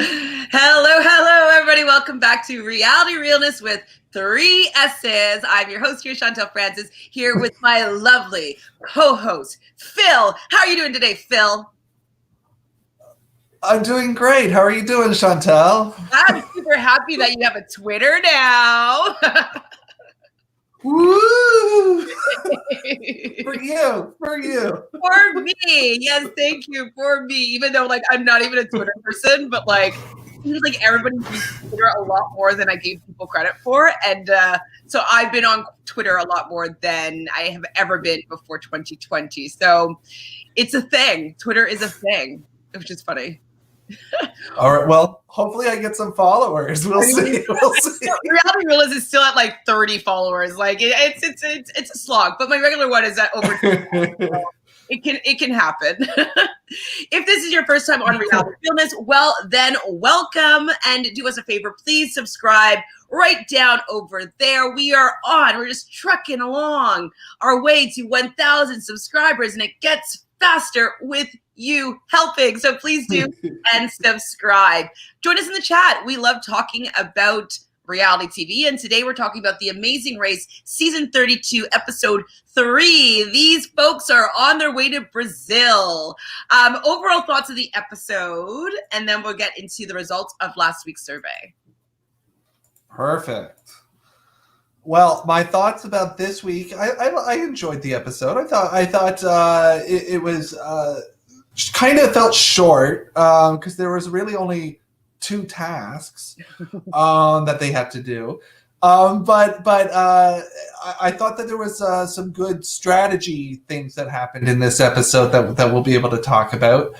Hello, everybody. Welcome back to Reality Realness with 3 S's. I'm your host here, Chantele Francis, here with my lovely co-host, Phil. How are you doing today, Phil? I'm doing great. How are you doing, Chantele? I'm super happy that you have a Twitter now. Woo! For you. For me. Yes, thank you. For me. Even though, I'm not even a Twitter person, but, it seems like everybody uses Twitter a lot more than I gave people credit for. And so I've been on Twitter a lot more than I have ever been before 2020. So it's a thing. Twitter is a thing, which is funny. All right. Well, hopefully I get some followers. We'll see. Reality Realnesss is still at 30 followers. It's a slog, but my regular one is at over. It can happen. If this is your first time on Reality Realnesss, well, then welcome, and do us a favor, please subscribe right down over there. We're just trucking along our way to 1,000 subscribers, and it gets faster with you helping. So please do and subscribe. Join us in the chat. We love talking about reality TV, and today we're talking about The Amazing Race, season 32, episode 3. These folks are on their way to Brazil. Overall thoughts of the episode, and then we'll get into the results of last week's survey. Perfect. Well, my thoughts about this week, I enjoyed the episode. I thought it was kind of felt short because there was really only 2 tasks that they had to do. But I thought that there was some good strategy things that happened in this episode that we'll be able to talk about.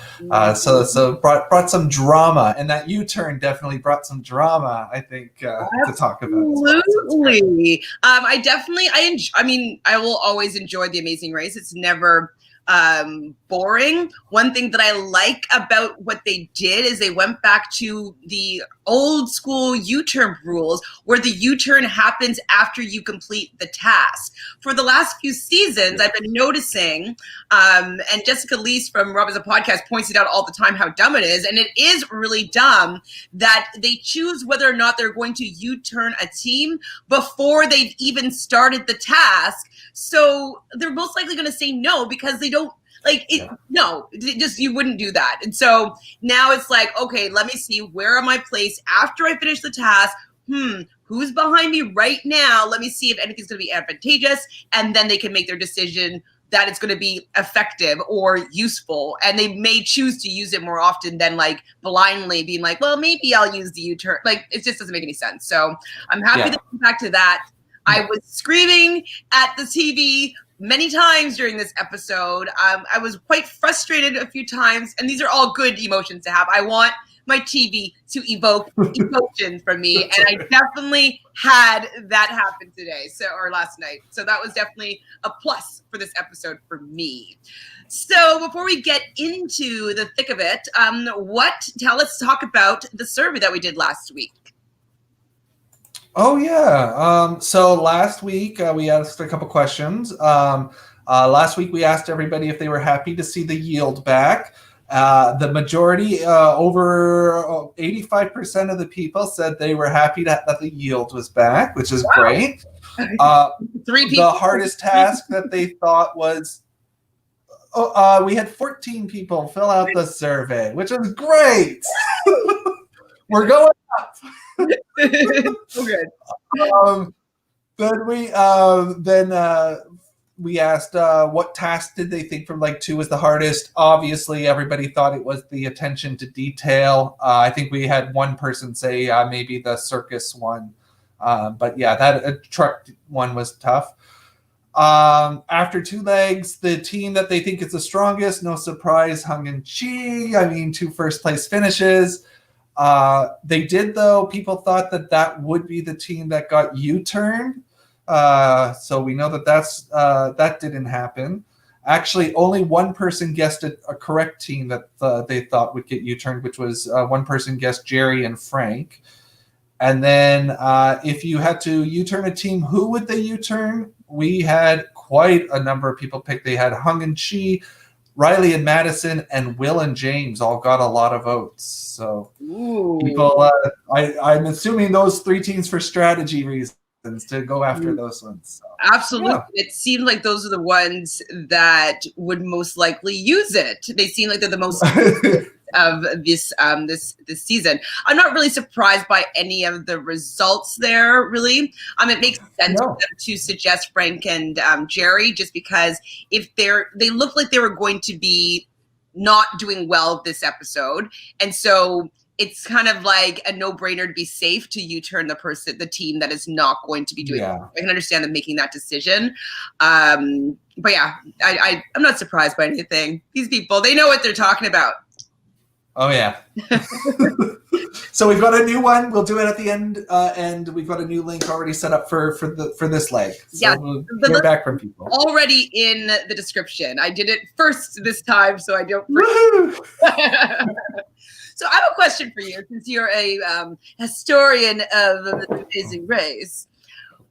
So brought some drama, and that U-turn definitely brought some drama, I think, to talk about. Absolutely. I will always enjoy The Amazing Race. It's never boring. One thing that I like about what they did is they went back to the old school U-turn rules, where the U-turn happens after you complete the task. For the last few seasons, I've been noticing, and Jessica Lees from Rob Is a Podcast points it out all the time how dumb it is, and it is really dumb that they choose whether or not they're going to U-turn a team before they've even started the task. So they're most likely going to say no because they don't you wouldn't do that. And so now it's okay, let me see, where am I placed after I finish the task? Who's behind me right now? Let me see if anything's going to be advantageous. And then they can make their decision that it's going to be effective or useful. And they may choose to use it more often than blindly being well, maybe I'll use the U-turn. It just doesn't make any sense. So I'm happy to come back to that. I was screaming at the TV many times during this episode. I was quite frustrated a few times, and these are all good emotions to have. I want my TV to evoke emotions from me, and I definitely had that happen today, or last night. So that was definitely a plus for this episode for me. So before we get into the thick of it, let's talk about the survey that we did last week. Oh, yeah. So last week, we asked a couple questions. Last week, we asked everybody if they were happy to see the yield back. The majority, over 85% of the people said they were happy that the yield was back, which is great. 3 people. The hardest task that they thought was, we had 14 people fill out the survey, which is great. We're going up. So good. Then we asked what task did they think from 2 was the hardest. Obviously, everybody thought it was the attention to detail. I think we had one person say maybe the circus one. But yeah, that truck one was tough. After 2 legs, the team that they think is the strongest, no surprise, Hung and Chi. 2 first place finishes. They did, though. People thought that would be the team that got U-turned. So we know that didn't happen. Actually, only one person guessed a correct team that they thought would get U-turned, which was one person guessed Jerry and Frank. And then if you had to U-turn a team, who would they U-turn? We had quite a number of people pick. They had Hung and Chi, Riley and Madison and Will and James all got a lot of votes. So Ooh. people, I'm assuming those 3 teams for strategy reasons to go after those ones. So, absolutely. Yeah. It seemed like those are the ones that would most likely use it. They seem like they're the most of this this season. I'm not really surprised by any of the results there, really. It makes sense for them to suggest Frank and Jerry, just because if they look like they were going to be not doing well this episode, and so it's kind of like a no-brainer to be safe to U-turn the team that is not going to be doing well. I can understand them making that decision. But yeah, I'm not surprised by anything. These people, they know what they're talking about. Oh, yeah. So we've got a new one. We'll do it at the end. And we've got a new link already set up for this leg. So yeah, we'll hear back from people. Already in the description. I did it first this time, so I don't. So I have a question for you, since you're a historian of the Amazing Race.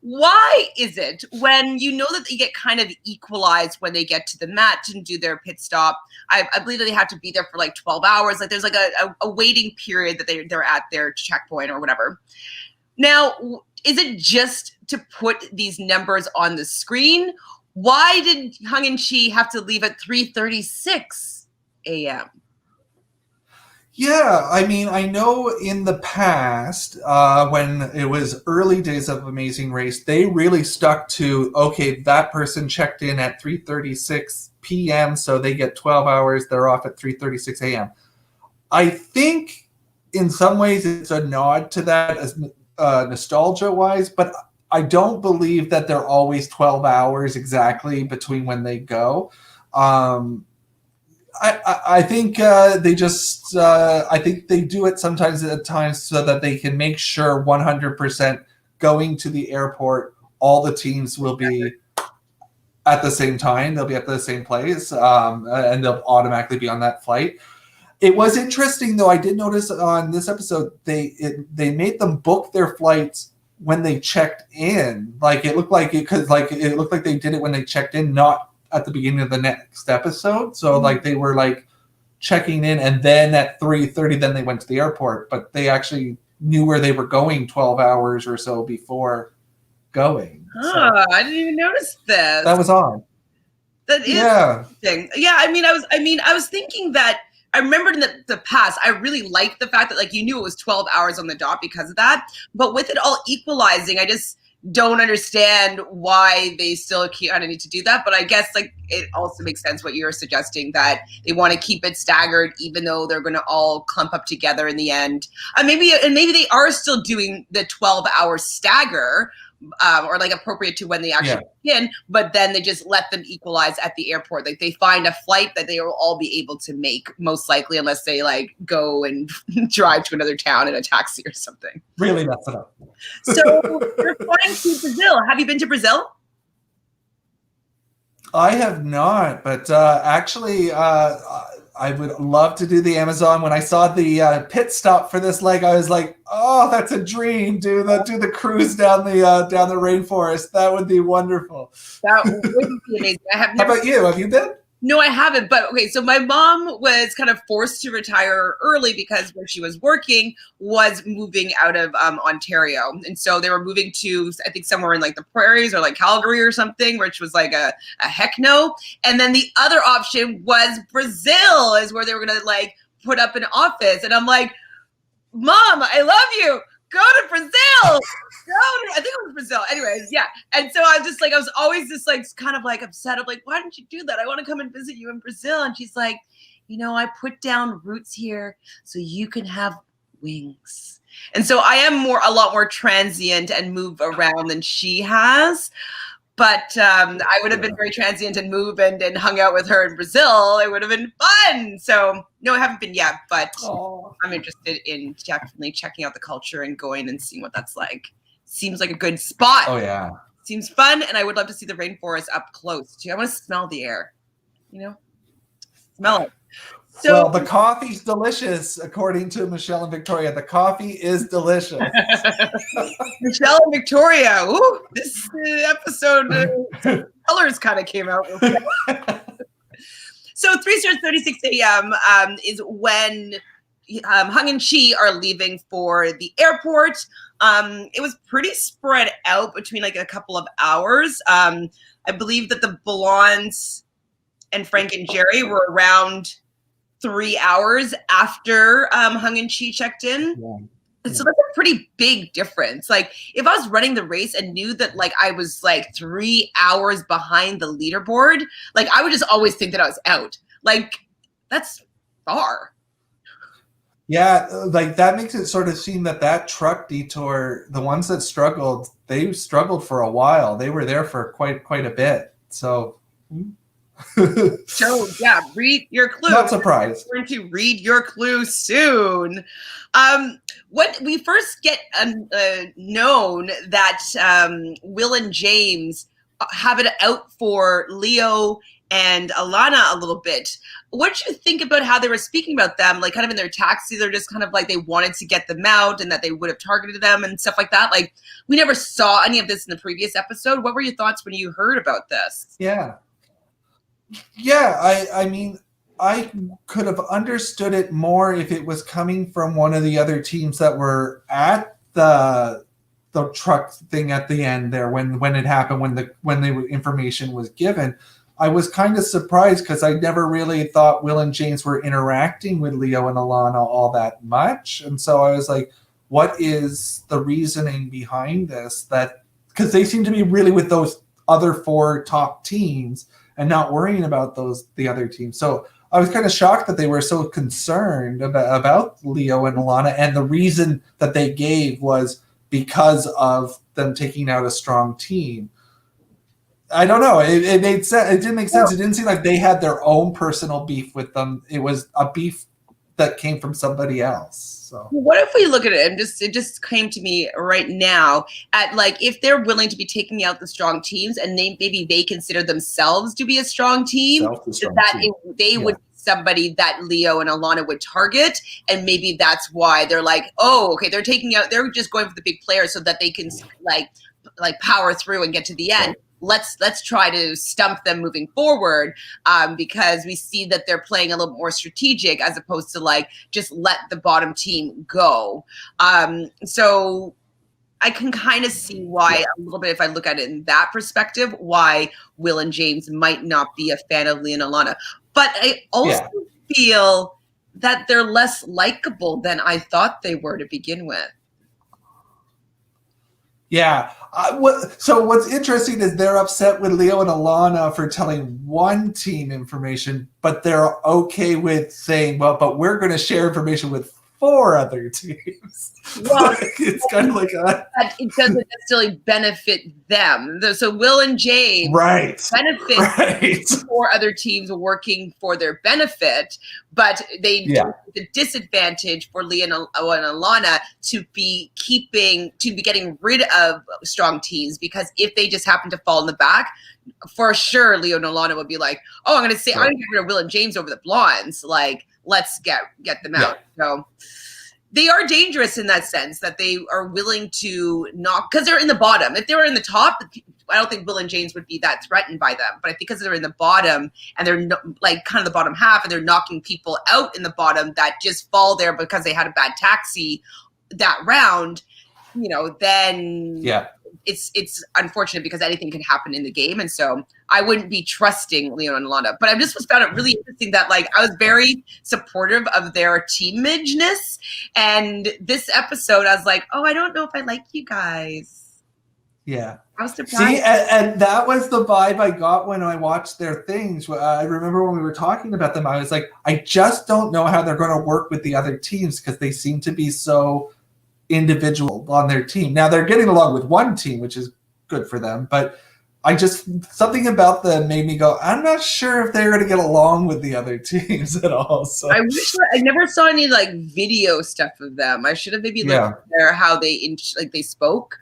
Why is it when you know that they get kind of equalized when they get to the mat and do their pit stop? I believe that they have to be there for like 12 hours. Like there's like a waiting period that they're at their checkpoint or whatever. Now, is it just to put these numbers on the screen? Why did Hung and Chi have to leave at 3:36 a.m.? Yeah, I mean, I know in the past, when it was early days of Amazing Race, they really stuck to, okay, that person checked in at 3:36 p.m., so they get 12 hours, they're off at 3:36 a.m. I think in some ways it's a nod to that as nostalgia-wise, but I don't believe that they're always 12 hours exactly between when they go. I think they just I think they do it sometimes at times so that they can make sure 100% going to the airport, all the teams will be at the same time. They'll be at the same place, and they'll automatically be on that flight. It was interesting, though. I did notice on this episode they made them book their flights when they checked in. Like it looked like they did it when they checked in, not at the beginning of the next episode. So like they were like checking in, and then at 3:30 then they went to the airport, but they actually knew where they were going 12 hours or so before going. Oh, I didn't even notice this. That was odd. That is interesting. Yeah, I was thinking that I remembered in the past, I really liked the fact that like you knew it was 12 hours on the dot because of that. But with it all equalizing, I just don't understand why they still kind of need to do that. But I guess like it also makes sense what you're suggesting, that they want to keep it staggered, even though they're going to all clump up together in the end. Maybe they are still doing the 12-hour stagger, or like appropriate to when they actually in, but then they just let them equalize at the airport. Like they find a flight that they will all be able to make, most likely, unless they like go and drive to another town in a taxi or something. Really mess it up. So you're flying to Brazil. Have you been to Brazil? I have not, but actually, I would love to do the Amazon. When I saw the pit stop for this leg, I was like, "Oh, that's a dream! Do the cruise down the rainforest. That would be wonderful." That would be amazing. How about you? Have you been? No, I haven't. But okay, so my mom was kind of forced to retire early because where she was working was moving out of Ontario. And so they were moving to, I think, somewhere in like the prairies or like Calgary or something, which was like a heck no. And then the other option was Brazil, is where they were going to like put up an office. And I'm like, Mom, I love you. Go to Brazil. I think it was Brazil. Anyways, yeah. And so I was always just like kind of like upset. I'm like, why didn't you do that? I want to come and visit you in Brazil. And she's like, I put down roots here so you can have wings. And so I am a lot more transient and move around than she has. But I would have been very transient and move and hung out with her in Brazil. It would have been fun. So no, I haven't been yet, but I'm interested in definitely checking out the culture and going and seeing what that's like. Seems like a good spot. Oh yeah. Seems fun, and I would love to see the rainforest up close too. I want to smell the air. Smell it. So, well, the coffee's delicious, according to Michelle and Victoria. The coffee is delicious. Michelle and Victoria. Ooh, this episode, colors kind of came out. So 3 starts 36 a.m. Is when Hung and Chi are leaving for the airport. It was pretty spread out between like a couple of hours. I believe that the Blondes and Frank and Jerry were around 3 hours after Hung and Chi checked in. Yeah. So that's a pretty big difference. Like if I was running the race and knew that like I was like 3 hours behind the leaderboard, like I would just always think that I was out. Like that's far. Yeah, like that makes it sort of seem that truck detour, the ones that struggled, they struggled for a while. They were there for quite a bit. So yeah, read your clue. Not surprised. We're going to read your clue soon. When we first get known that Will and James have it out for Leo and Alana a little bit, what did you think about how they were speaking about them? Like kind of in their taxi, they're just kind of like they wanted to get them out and that they would have targeted them and stuff like that. Like we never saw any of this in the previous episode. What were your thoughts when you heard about this? Yeah, I mean, I could have understood it more if it was coming from one of the other teams that were at the truck thing at the end there when it happened, when the information was given. I was kind of surprised because I never really thought Will and James were interacting with Leo and Alana all that much. And so I was like, what is the reasoning behind this? That because they seem to be really with those other 4 top teams and not worrying about the other teams. So I was kind of shocked that they were so concerned about Leo and Alana, and the reason that they gave was because of them taking out a strong team. I don't know. It made sense. It didn't make sense. It didn't seem like they had their own personal beef with them. It was a beef that came from somebody else. So what if we look at it and it just came to me right now at like if they're willing to be taking out the strong teams and maybe they consider themselves to be a strong team, they would be somebody that Leo and Alana would target, and maybe that's why they're like, oh, okay, they're just going for the big players so that they can like power through and get to the end. Right. Let's try to stump them moving forward, because we see that they're playing a little more strategic as opposed to like just let the bottom team go. So I can kind of see why a little bit, if I look at it in that perspective, why Will and James might not be a fan of Lee and Alana. But I also feel that they're less likable than I thought they were to begin with. Yeah. So what's interesting is they're upset with Leo and Alana for telling one team information, but they're okay with saying, well, but we're going to share information with 4 other teams. Well, it's kind of like it doesn't necessarily benefit them. So Will and James benefit 4 other teams working for their benefit, but they do the disadvantage for Lee and Alana to be getting rid of strong teams, because if they just happen to fall in the back, for sure Leo and Alana would be like, oh, I'm going to get rid of Will and James over the Blondes. Like, let's get them out. So they are dangerous in that sense, that they are willing to knock, because they're in the bottom. If they were in the top, I don't think Will and James would be that threatened by them. But because they're in the bottom and they're like kind of the bottom half, and they're knocking people out in the bottom that just fall there because they had a bad taxi that round, then it's unfortunate because anything can happen in the game. And so I wouldn't be trusting Leo and Alana. But I just found it really interesting that like I was very supportive of their teamageness. And this episode, I was like, oh, I don't know if I like you guys. Yeah. I was surprised. See, and that was the vibe I got when I watched their things. I remember when we were talking about them, I was like, I just don't know how they're going to work with the other teams, because they seem to be so individual on their team. Now they're getting along with one team, which is good for them, but something about them made me go, I'm not sure if they're going to get along with the other teams at all. So I wish I never saw any like video stuff of them. I should have maybe looked at their, how they spoke,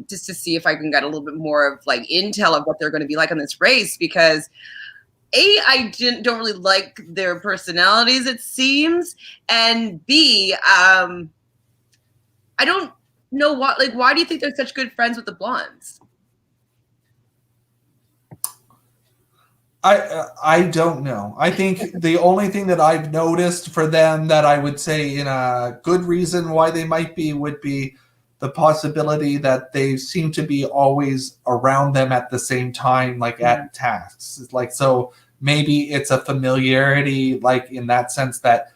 just to see if I can get a little bit more of like intel of what they're going to be like on this race, because I don't really like their personalities, it seems, and B, I don't know why do you think they're such good friends with the Blondes? I don't know. I think the only thing that I've noticed for them that I would say in a good reason why they might be would be the possibility that they seem to be always around them at the same time, like at tasks. Like, so maybe it's a familiarity, like in that sense that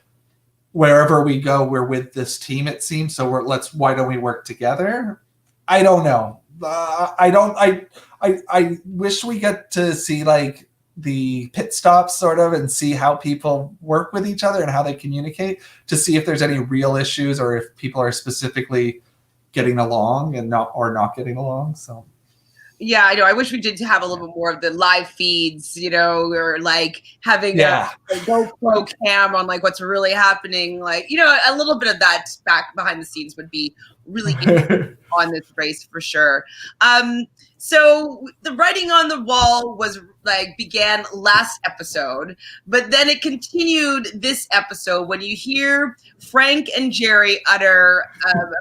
wherever we go, we're with this team, it seems. So why don't we work together? I don't know. I wish we get to see like the pit stops sort of and see how people work with each other and how they communicate to see if there's any real issues or if people are specifically getting along and not getting along. So yeah, I know. I wish we did have a little bit more of the live feeds, or like having a GoPro cam on like what's really happening. Like, a little bit of that back behind the scenes would be really interesting on this race for sure. So the writing on the wall began last episode, but then it continued this episode when you hear Frank and Jerry utter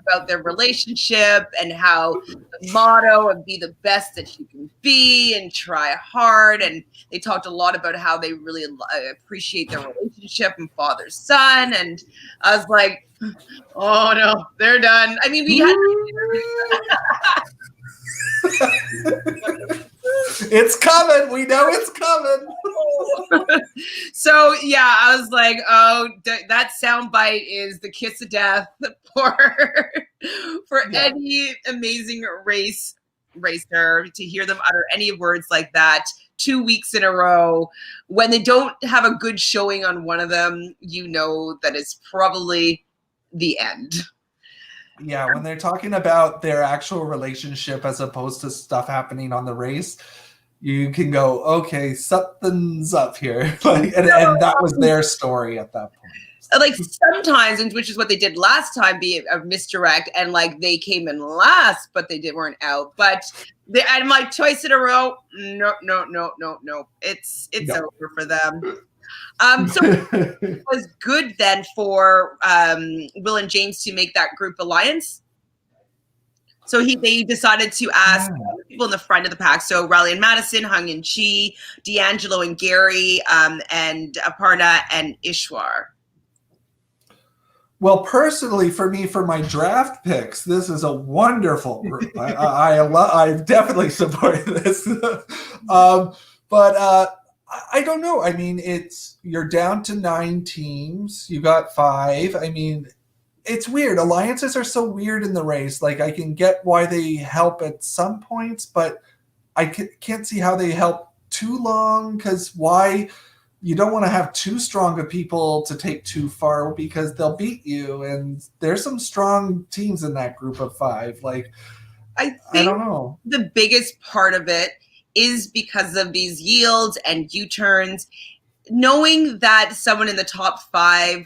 about their relationship and how the motto of be the best that you can be and try hard. And they talked a lot about how they really appreciate their relationship and father-son. And I was like, oh no, they're done. I mean, we had it's coming. We know it's coming. So yeah, I was like, oh, that soundbite is the kiss of death for any amazing racer to hear them utter any words like that 2 weeks in a row. When they don't have a good showing on one of them, that it's probably the end. Yeah, when they're talking about their actual relationship as opposed to stuff happening on the race, you can go, okay, something's up here. and that was their story at that point. Like sometimes, and which is what they did last time, be a misdirect, and like they came in last, but they weren't out. But I'm like twice in a row. No. It's over for them. So it was good then for Will and James to make that group alliance. So they decided to ask people in the front of the pack. So Riley and Madison, Hung and Chi, D'Angelo and Gary, and Aparna and Ishwar. Well, personally, for me, for my draft picks, this is a wonderful group. I definitely support this. But I don't know. I mean, you're down to 9 teams. You got 5. I mean, it's weird. Alliances are so weird in the race. Like, I can get why they help at some points, but I can't see how they help too long, because why? You don't want to have too strong of people to take too far because they'll beat you. And there's some strong teams in that group of 5. Like, I don't know. The biggest part of it is because of these yields and U-turns. Knowing that someone in the top 5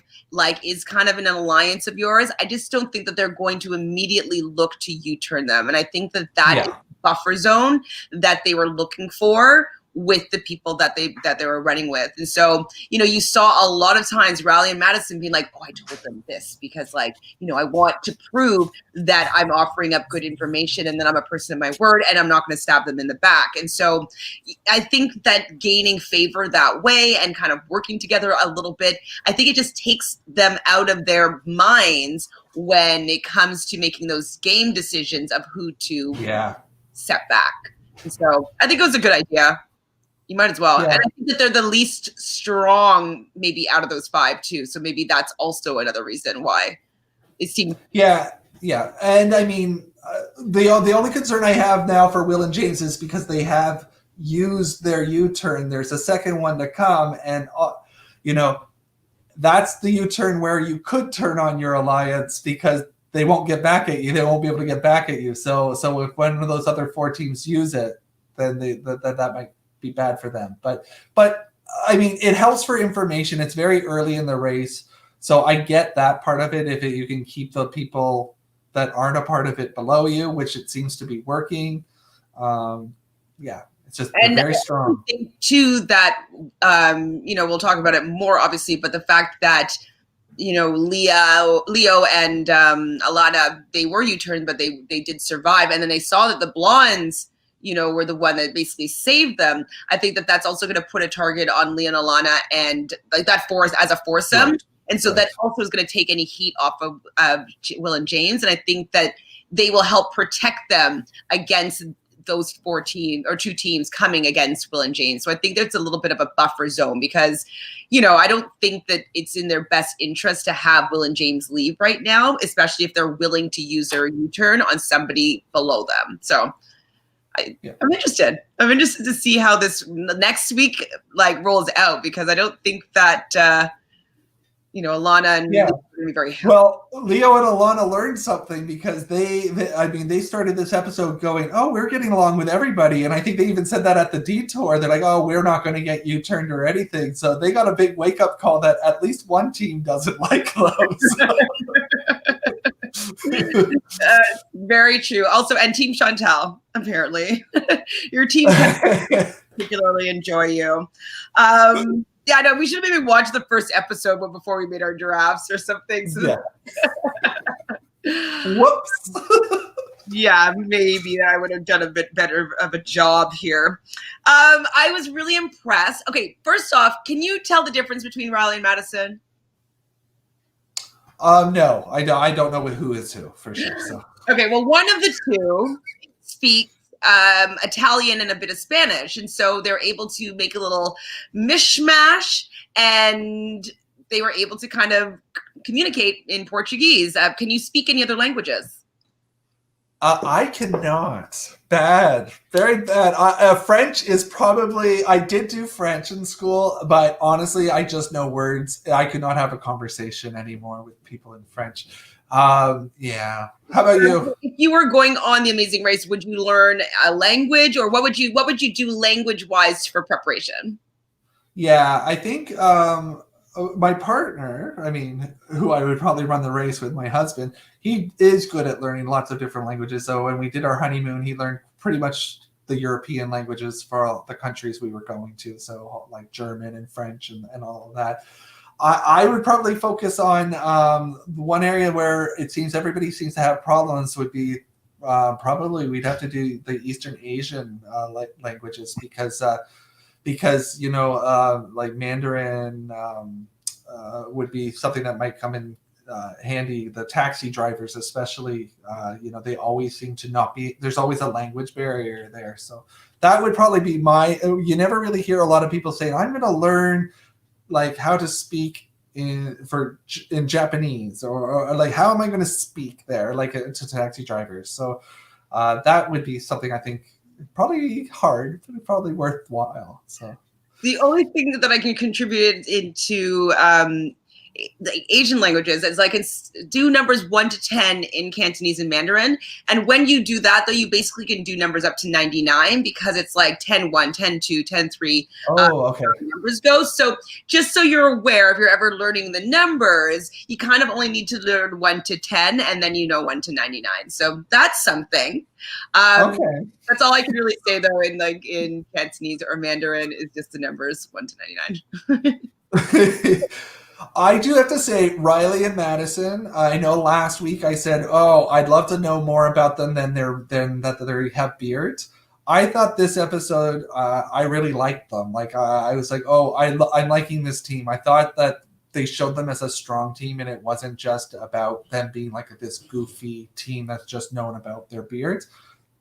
is kind of an alliance of yours, I just don't think that they're going to immediately look to U-turn them. And I think that is the buffer zone that they were looking for with the people that they were running with. And so, you saw a lot of times Riley and Madison being like, oh, I told them this because I want to prove that I'm offering up good information and that I'm a person of my word and I'm not going to stab them in the back. And so I think that gaining favor that way and kind of working together a little bit, I think it just takes them out of their minds when it comes to making those game decisions of who to set back. And so I think it was a good idea. You might as well. Yeah. And I think that they're the least strong maybe out of those 5 too. So maybe that's also another reason why it seems. Yeah. And I mean, the only concern I have now for Will and James is because they have used their U-turn. There's a second one to come. And, that's the U-turn where you could turn on your alliance because they won't get back at you. They won't be able to get back at you. So if one of those other 4 teams use it, then that might be bad for them. But I mean, it helps for information. It's very early in the race, so I get that part of it. If you can keep the people that aren't a part of it below you, which it seems to be working, it's just very strong. I think too that we'll talk about it more obviously, but the fact that Leo and Alana, they were U-turned, but they did survive, and then they saw that the blondes were the one that basically saved them. I think that that's also going to put a target on Leah and Alana and like that force as a foursome. Right. And so that also is going to take any heat off of Will and James. And I think that they will help protect them against those 2 teams coming against Will and James. So I think there's a little bit of a buffer zone because, I don't think that it's in their best interest to have Will and James leave right now, especially if they're willing to use their U-turn on somebody below them. So I'm interested. I'm interested to see how this next week rolls out because I don't think that Alana and Leo are going to be very happy. Well, Leo and Alana learned something because they started this episode going, oh, we're getting along with everybody. And I think they even said that at the detour. They're like, oh, we're not going to get U-turned or anything. So they got a big wake-up call that at least one team doesn't like them. Very true. Also, and Team Chantele, apparently. Your team particularly enjoy you. Yeah, no, we should have maybe watched the first episode before we made our drafts or something. So Whoops. Yeah, maybe I would have done a bit better of a job here. I was really impressed. Okay, first off, can you tell the difference between Riley and Madison? No, I don't know who is who for sure. So okay, well, one of the two speaks Italian and a bit of Spanish, and so they're able to make a little mishmash, and they were able to kind of communicate in Portuguese. Can you speak any other languages? I cannot. Bad, very bad. French is probably. I did do French in school, but honestly, I just know words. I could not have a conversation anymore with people in French. Yeah. How about you? If you were going on The Amazing Race, would you learn a language, or what would you do language-wise for preparation? Yeah, I think my partner, who I would probably run the race with, my husband, he is good at learning lots of different languages. So when we did our honeymoon, he learned pretty much the European languages for all the countries we were going to. So like German and French and all of that. I would probably focus on one area where it seems everybody seems to have problems would be probably we'd have to do the Eastern Asian languages because like Mandarin would be something that might come in handy. The taxi drivers especially, they always seem to not be, there's always a language barrier there. So that would probably be you never really hear a lot of people saying, I'm going to learn like how to speak in Japanese or like how am I going to speak there like to taxi drivers. So that would be something I think probably hard, but probably worthwhile. So the only thing that I can contribute into the Asian languages is I can do numbers 1 to 10 in Cantonese and Mandarin. And when you do that, though, you basically can do numbers up to 99 because it's like 10, 1, 10, 2, 10, 3. Okay. Numbers go. So just so you're aware, if you're ever learning the numbers, you kind of only need to learn 1 to 10 and then 1 to 99. So that's something. Okay. That's all I can really say though in Cantonese or Mandarin is just the numbers 1 to 99. I do have to say, Riley and Madison, I know last week I said, oh, I'd love to know more about them than that they have beards. I thought this episode, I really liked them. Like, I was like, oh, I'm liking this team. I thought that they showed them as a strong team, and it wasn't just about them being like this goofy team that's just known about their beards.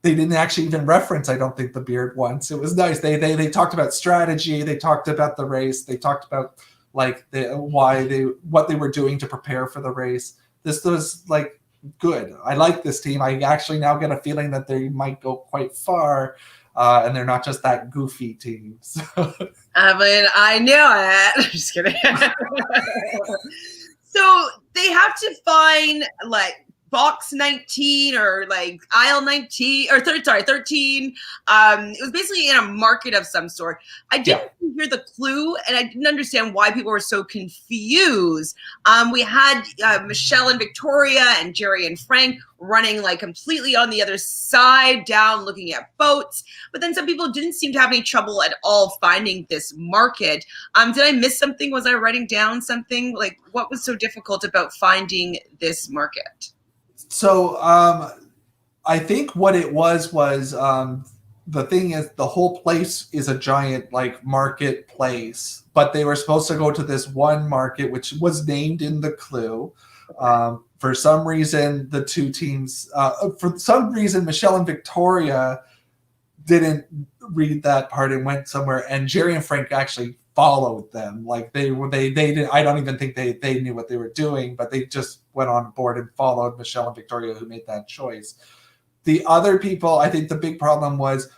They didn't actually even reference, I don't think, the beard once. It was nice. They talked about strategy. They talked about the race. They talked about like what they were doing to prepare for the race. This was like good. I like this team. I actually now get a feeling that they might go quite far, and they're not just that goofy team. So. I knew it. I'm just kidding. So they have to find like box 19 or like aisle 19 or 13. It was basically in a market of some sort. I didn't hear the clue and I didn't understand why people were so confused. We had Michelle and Victoria and Jerry and Frank running like completely on the other side down looking at boats, but then some people didn't seem to have any trouble at all finding this market. Did I miss something? Was I writing down something? Like what was so difficult about finding this market? So I think what it was the thing is, the whole place is a giant like marketplace, but they were supposed to go to this one market, which was named in the clue. For some reason, the two teams, for some reason, Michelle and Victoria didn't read that part and went somewhere, and Jerry and Frank actually followed them. Like they did, I don't even think they knew what they were doing, but they just went on board and followed Michelle and Victoria, who made that choice. The other people, I think the big problem was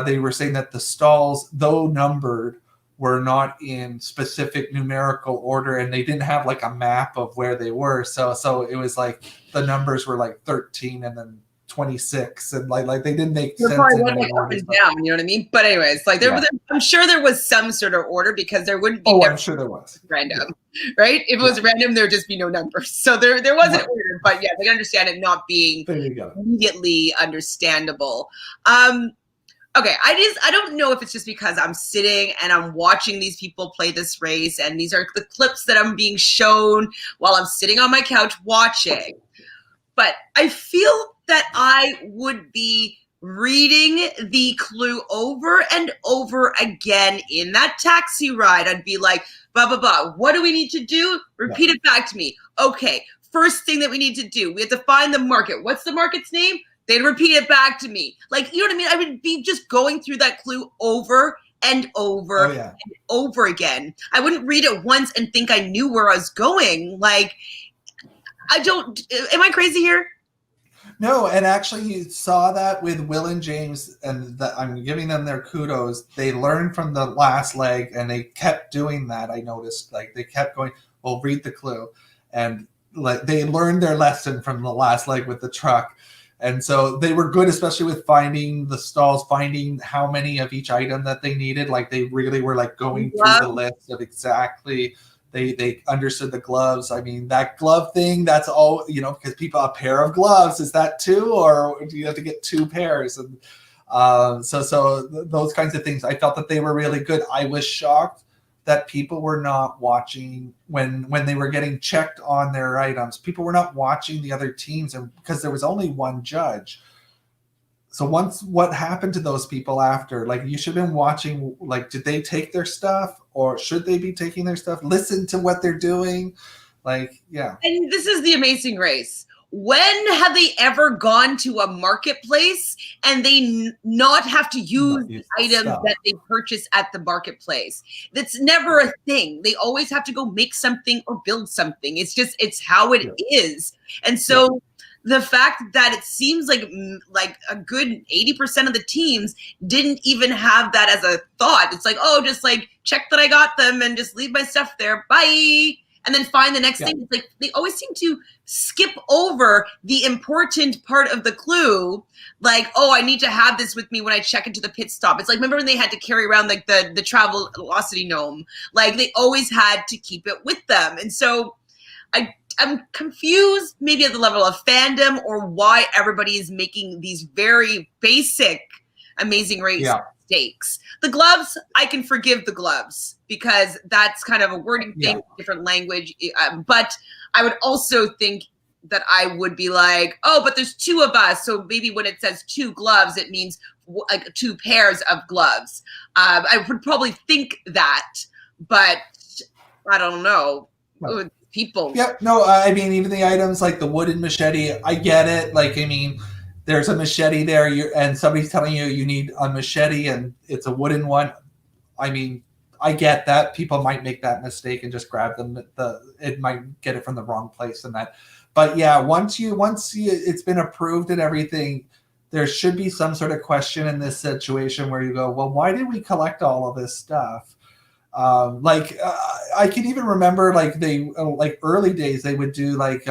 they were saying that the stalls, though numbered, were not in specific numerical order, and they didn't have like a map of where they were. So it was like the numbers were like 13 and then 26, and like they didn't make sense. Probably went like up and down, you know what I mean? But anyways, like I'm sure there was some sort of order, because there wouldn't be. I'm sure there was random, right? If it was random, there'd just be no numbers. So there was an order, but yeah, they understand it not being immediately understandable. Okay, I don't know if it's just because I'm sitting and I'm watching these people play this race, and these are the clips that I'm being shown while I'm sitting on my couch watching. But I feel that I would be reading the clue over and over again in that taxi ride. I'd be like, blah, blah, blah. What do we need to do? Repeat it back to me. Okay, first thing that we need to do, we have to find the market. What's the market's name? They'd repeat it back to me. Like, you know what I mean? I would be just going through that clue over and over and over again. I wouldn't read it once and think I knew where I was going. Like, am I crazy here? No, and actually you saw that with Will and James, and I'm giving them their kudos. They learned from the last leg, and they kept doing that. I noticed, like, they kept going, well, read the clue. And like they learned their lesson from the last leg with the truck. And so they were good, especially with finding the stalls, finding how many of each item that they needed. Like they really were like going through the list of exactly. They understood the gloves. I mean, that glove thing, that's all, because people, a pair of gloves, is that two, or do you have to get two pairs? And so those kinds of things, I felt that they were really good. I was shocked that people were not watching when they were getting checked on their items. People were not watching the other teams, and because there was only one judge. So what happened to those people after? Like, you should have been watching, like, did they take their stuff, or should they be taking their stuff? Listen to what they're doing. Like, yeah. And this is the Amazing Race. When have they ever gone to a marketplace and they not have to use items that they purchase at the marketplace? That's never a thing. They always have to go make something or build something. It's how it is. And so the fact that it seems like a good 80% of the teams didn't even have that as a thought. It's like, oh, just like check that I got them and just leave my stuff there. Bye. And then find the next thing. It's like they always seem to skip over the important part of the clue. Like, oh, I need to have this with me when I check into the pit stop. It's like, remember when they had to carry around like the travel velocity gnome? Like they always had to keep it with them. And so I'm confused maybe at the level of fandom, or why everybody is making these very basic Amazing Race mistakes. The gloves, I can forgive the gloves because that's kind of a wording thing, different language. But I would also think that I would be like, oh, but there's two of us. So maybe when it says two gloves, it means like two pairs of gloves. I would probably think that, but I don't know. Right. People. Yep. No, I mean, even the items like the wooden machete, I get it. Like, I mean, there's a machete there, and somebody's telling you need a machete, and it's a wooden one. I mean, I get that. People might make that mistake and just grab them. It might get it from the wrong place and that. But yeah, once it's been approved and everything, there should be some sort of question in this situation where you go, well, why did we collect all of this stuff? I can even remember like early days they would do like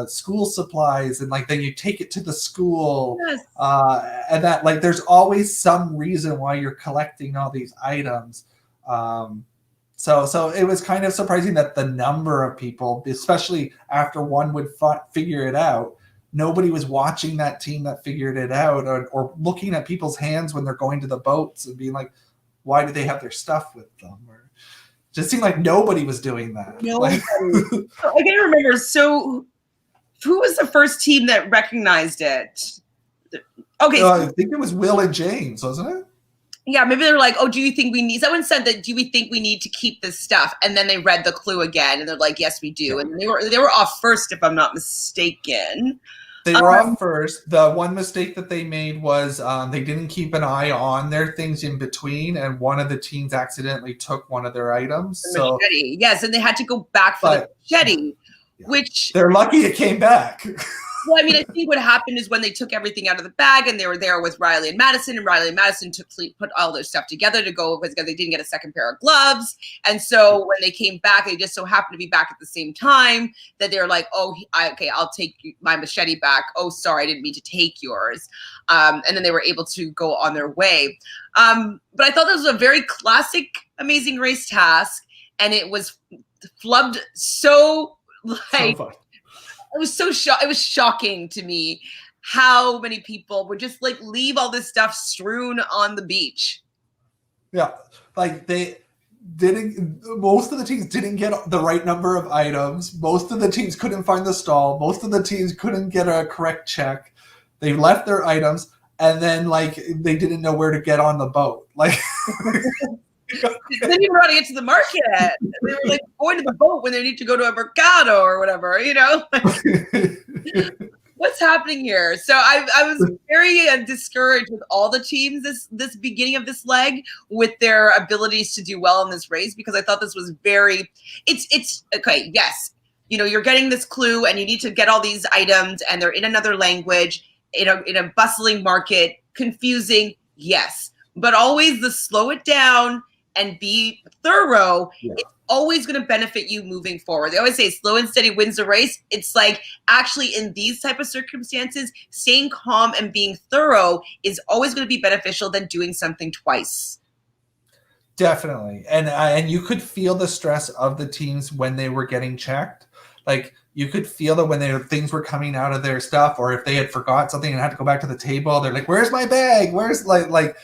school supplies, and like then you take it to the school, and that like there's always some reason why you're collecting all these items. So it was kind of surprising that the number of people, especially after one would figure it out, nobody was watching that team that figured it out, or looking at people's hands when they're going to the boats and being like, why do they have their stuff with them? Or just seemed like nobody was doing that. Nobody. I can't remember. So who was the first team that recognized it? Okay. I think it was Will and James, wasn't it? Yeah, maybe they're like, oh, do you think we need, someone said that, do we think we need to keep this stuff? And then they read the clue again and they're like, yes, we do. Yeah. And they were off first, if I'm not mistaken. They were off first. The one mistake that they made was they didn't keep an eye on their things in between, and one of the teens accidentally took one of their items. So machete. Yes, and they had to go back for the machete, which... They're lucky it came back. Well, I mean, I think what happened is when they took everything out of the bag and they were there with Riley and Madison put all their stuff together to go, because they didn't get a second pair of gloves. And so when they came back, they just so happened to be back at the same time that they were like, oh, okay, I'll take my machete back. Oh, sorry, I didn't mean to take yours. And then they were able to go on their way. But I thought this was a very classic Amazing Race task, and it was flubbed so fun. It was it was shocking to me how many people would just like leave all this stuff strewn on the beach. Yeah, like most of the teams didn't get the right number of items. Most of the teams couldn't find the stall. Most of the teams couldn't get a correct check. They left their items, and then like they didn't know where to get on the boat. Like they didn't even know how to get to the market. They were like going to the boat when they need to go to a mercado or whatever, you know? What's happening here? So I was very discouraged with all the teams this beginning of this leg with their abilities to do well in this race, because I thought this was it's okay, yes. You know, you're getting this clue and you need to get all these items and they're in another language, in a bustling market, confusing, yes. But always the slow it down and be thorough, it's always going to benefit you moving forward. They always say slow and steady wins the race. It's like actually in these type of circumstances, staying calm and being thorough is always going to be beneficial than doing something twice. Definitely. And you could feel the stress of the teams when they were getting checked. Like you could feel that when things were coming out of their stuff, or if they had forgot something and had to go back to the table, they're like, where's my bag? Where's like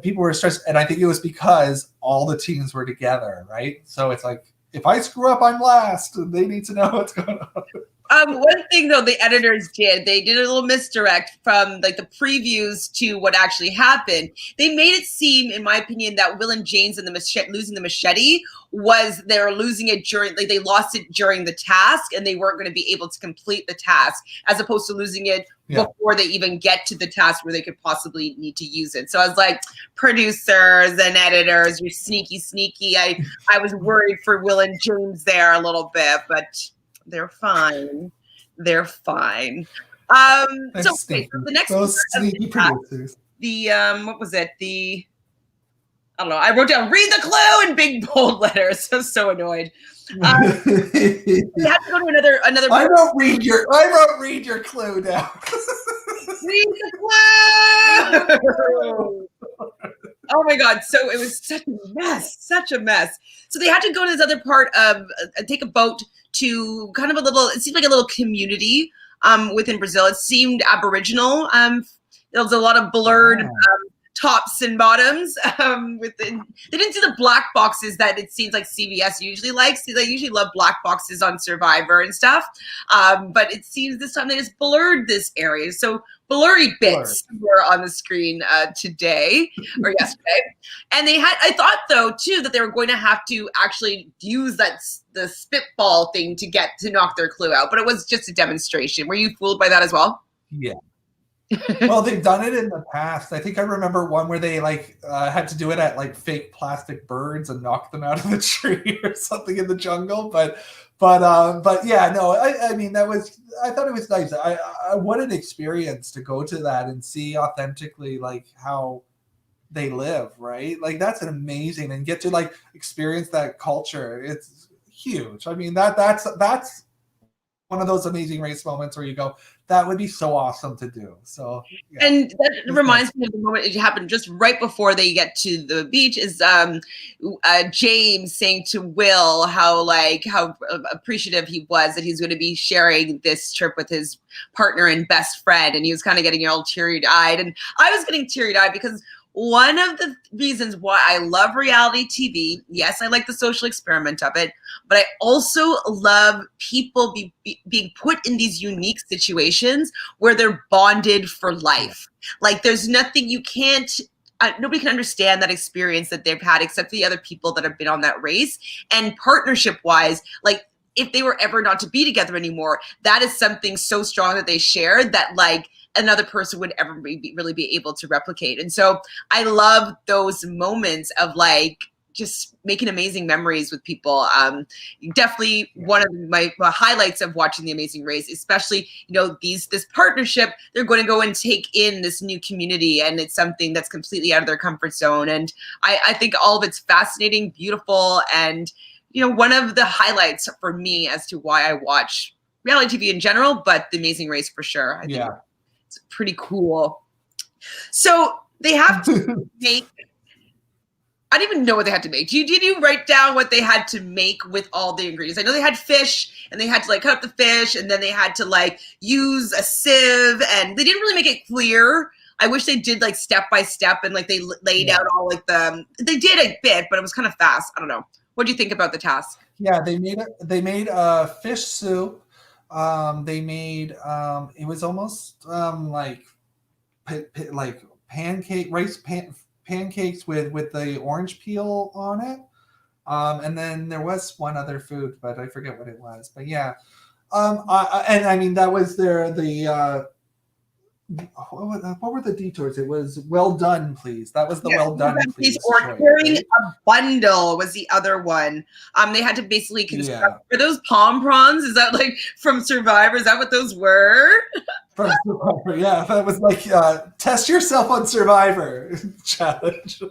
people were stressed, and I think it was because all the teams were together, right? So it's like, if I screw up, I'm last. They need to know what's going on. One thing though, the editors they did a little misdirect from like the previews to what actually happened. They made it seem, in my opinion, that Will and James and losing the machete was they were losing it during, like they lost it during the task and they weren't going to be able to complete the task, as opposed to losing it before they even get to the task where they could possibly need to use it. So I was like, producers and editors, you're sneaky. I was worried for Will and James there a little bit, but they're fine. They're fine. So the next those sneaky producers. What was it? I don't know. I wrote down "read the clue" in big bold letters. I was so annoyed. We had to go to another. I wrote read your clue down. Read the clue. Oh my God. So it was such a mess. So they had to go to this other part of take a boat to kind of it seemed like a little community within Brazil. It seemed Aboriginal. There was a lot of blurred tops and bottoms. They didn't see the black boxes that it seems like CBS usually likes. They usually love black boxes on Survivor and stuff. But it seems this time they just blurred this area. So blurry bits were on the screen today or yesterday. And I thought though too that they were going to have to actually use the spitball thing to knock their clue out. But it was just a demonstration. Were you fooled by that as well? Yeah. Well, they've done it in the past. I think I remember one where they had to do it at like fake plastic birds and knock them out of the tree or something in the jungle. But yeah, no, I mean, I thought it was nice. What an experience to go to that and see authentically like how they live, right? Like that's an amazing, and get to like experience that culture. It's huge. I mean, that's one of those Amazing Race moments where you go, that would be so awesome to do. So, yeah. And that reminds me of the moment it happened just right before they get to the beach is James saying to Will how appreciative he was that he's going to be sharing this trip with his partner and best friend. And he was kind of getting all teary-eyed. And I was getting teary-eyed because one of the reasons why I love reality TV, yes, I like the social experiment of it, but I also love people being put in these unique situations where they're bonded for life. Like there's nothing you can't, nobody can understand that experience that they've had except the other people that have been on that race. And partnership wise, like if they were ever not to be together anymore, that is something so strong that they shared that like another person would ever really be able to replicate. And so I love those moments of like just making amazing memories with people. Definitely one of my highlights of watching The Amazing Race, especially, you know, this partnership, they're going to go and take in this new community, and it's something that's completely out of their comfort zone. And I think all of it's fascinating, beautiful, and, you know, one of the highlights for me as to why I watch reality TV in general, but The Amazing Race for sure. I think it's pretty cool. So they have to make, I didn't even know what they had to make. Did you write down what they had to make with all the ingredients? I know they had fish, and they had to like cut up the fish, and then they had to like use a sieve, and they didn't really make it clear. I wish they did like step by step, and like they laid out all like they did a bit, but it was kind of fast. I don't know. What do you think about the task? Yeah, they made fish soup. They made it was almost like pancakes with the orange peel on it. And then there was one other food, but I forget what it was. But yeah, I mean that was what were the detours? It was well done, please. That was the well done, please. Or carrying a bundle was the other one. They had to basically construct. Were those palm prawns? Is that like from Survivor? Is that what those were? From Survivor, yeah. That was like test yourself on Survivor challenge.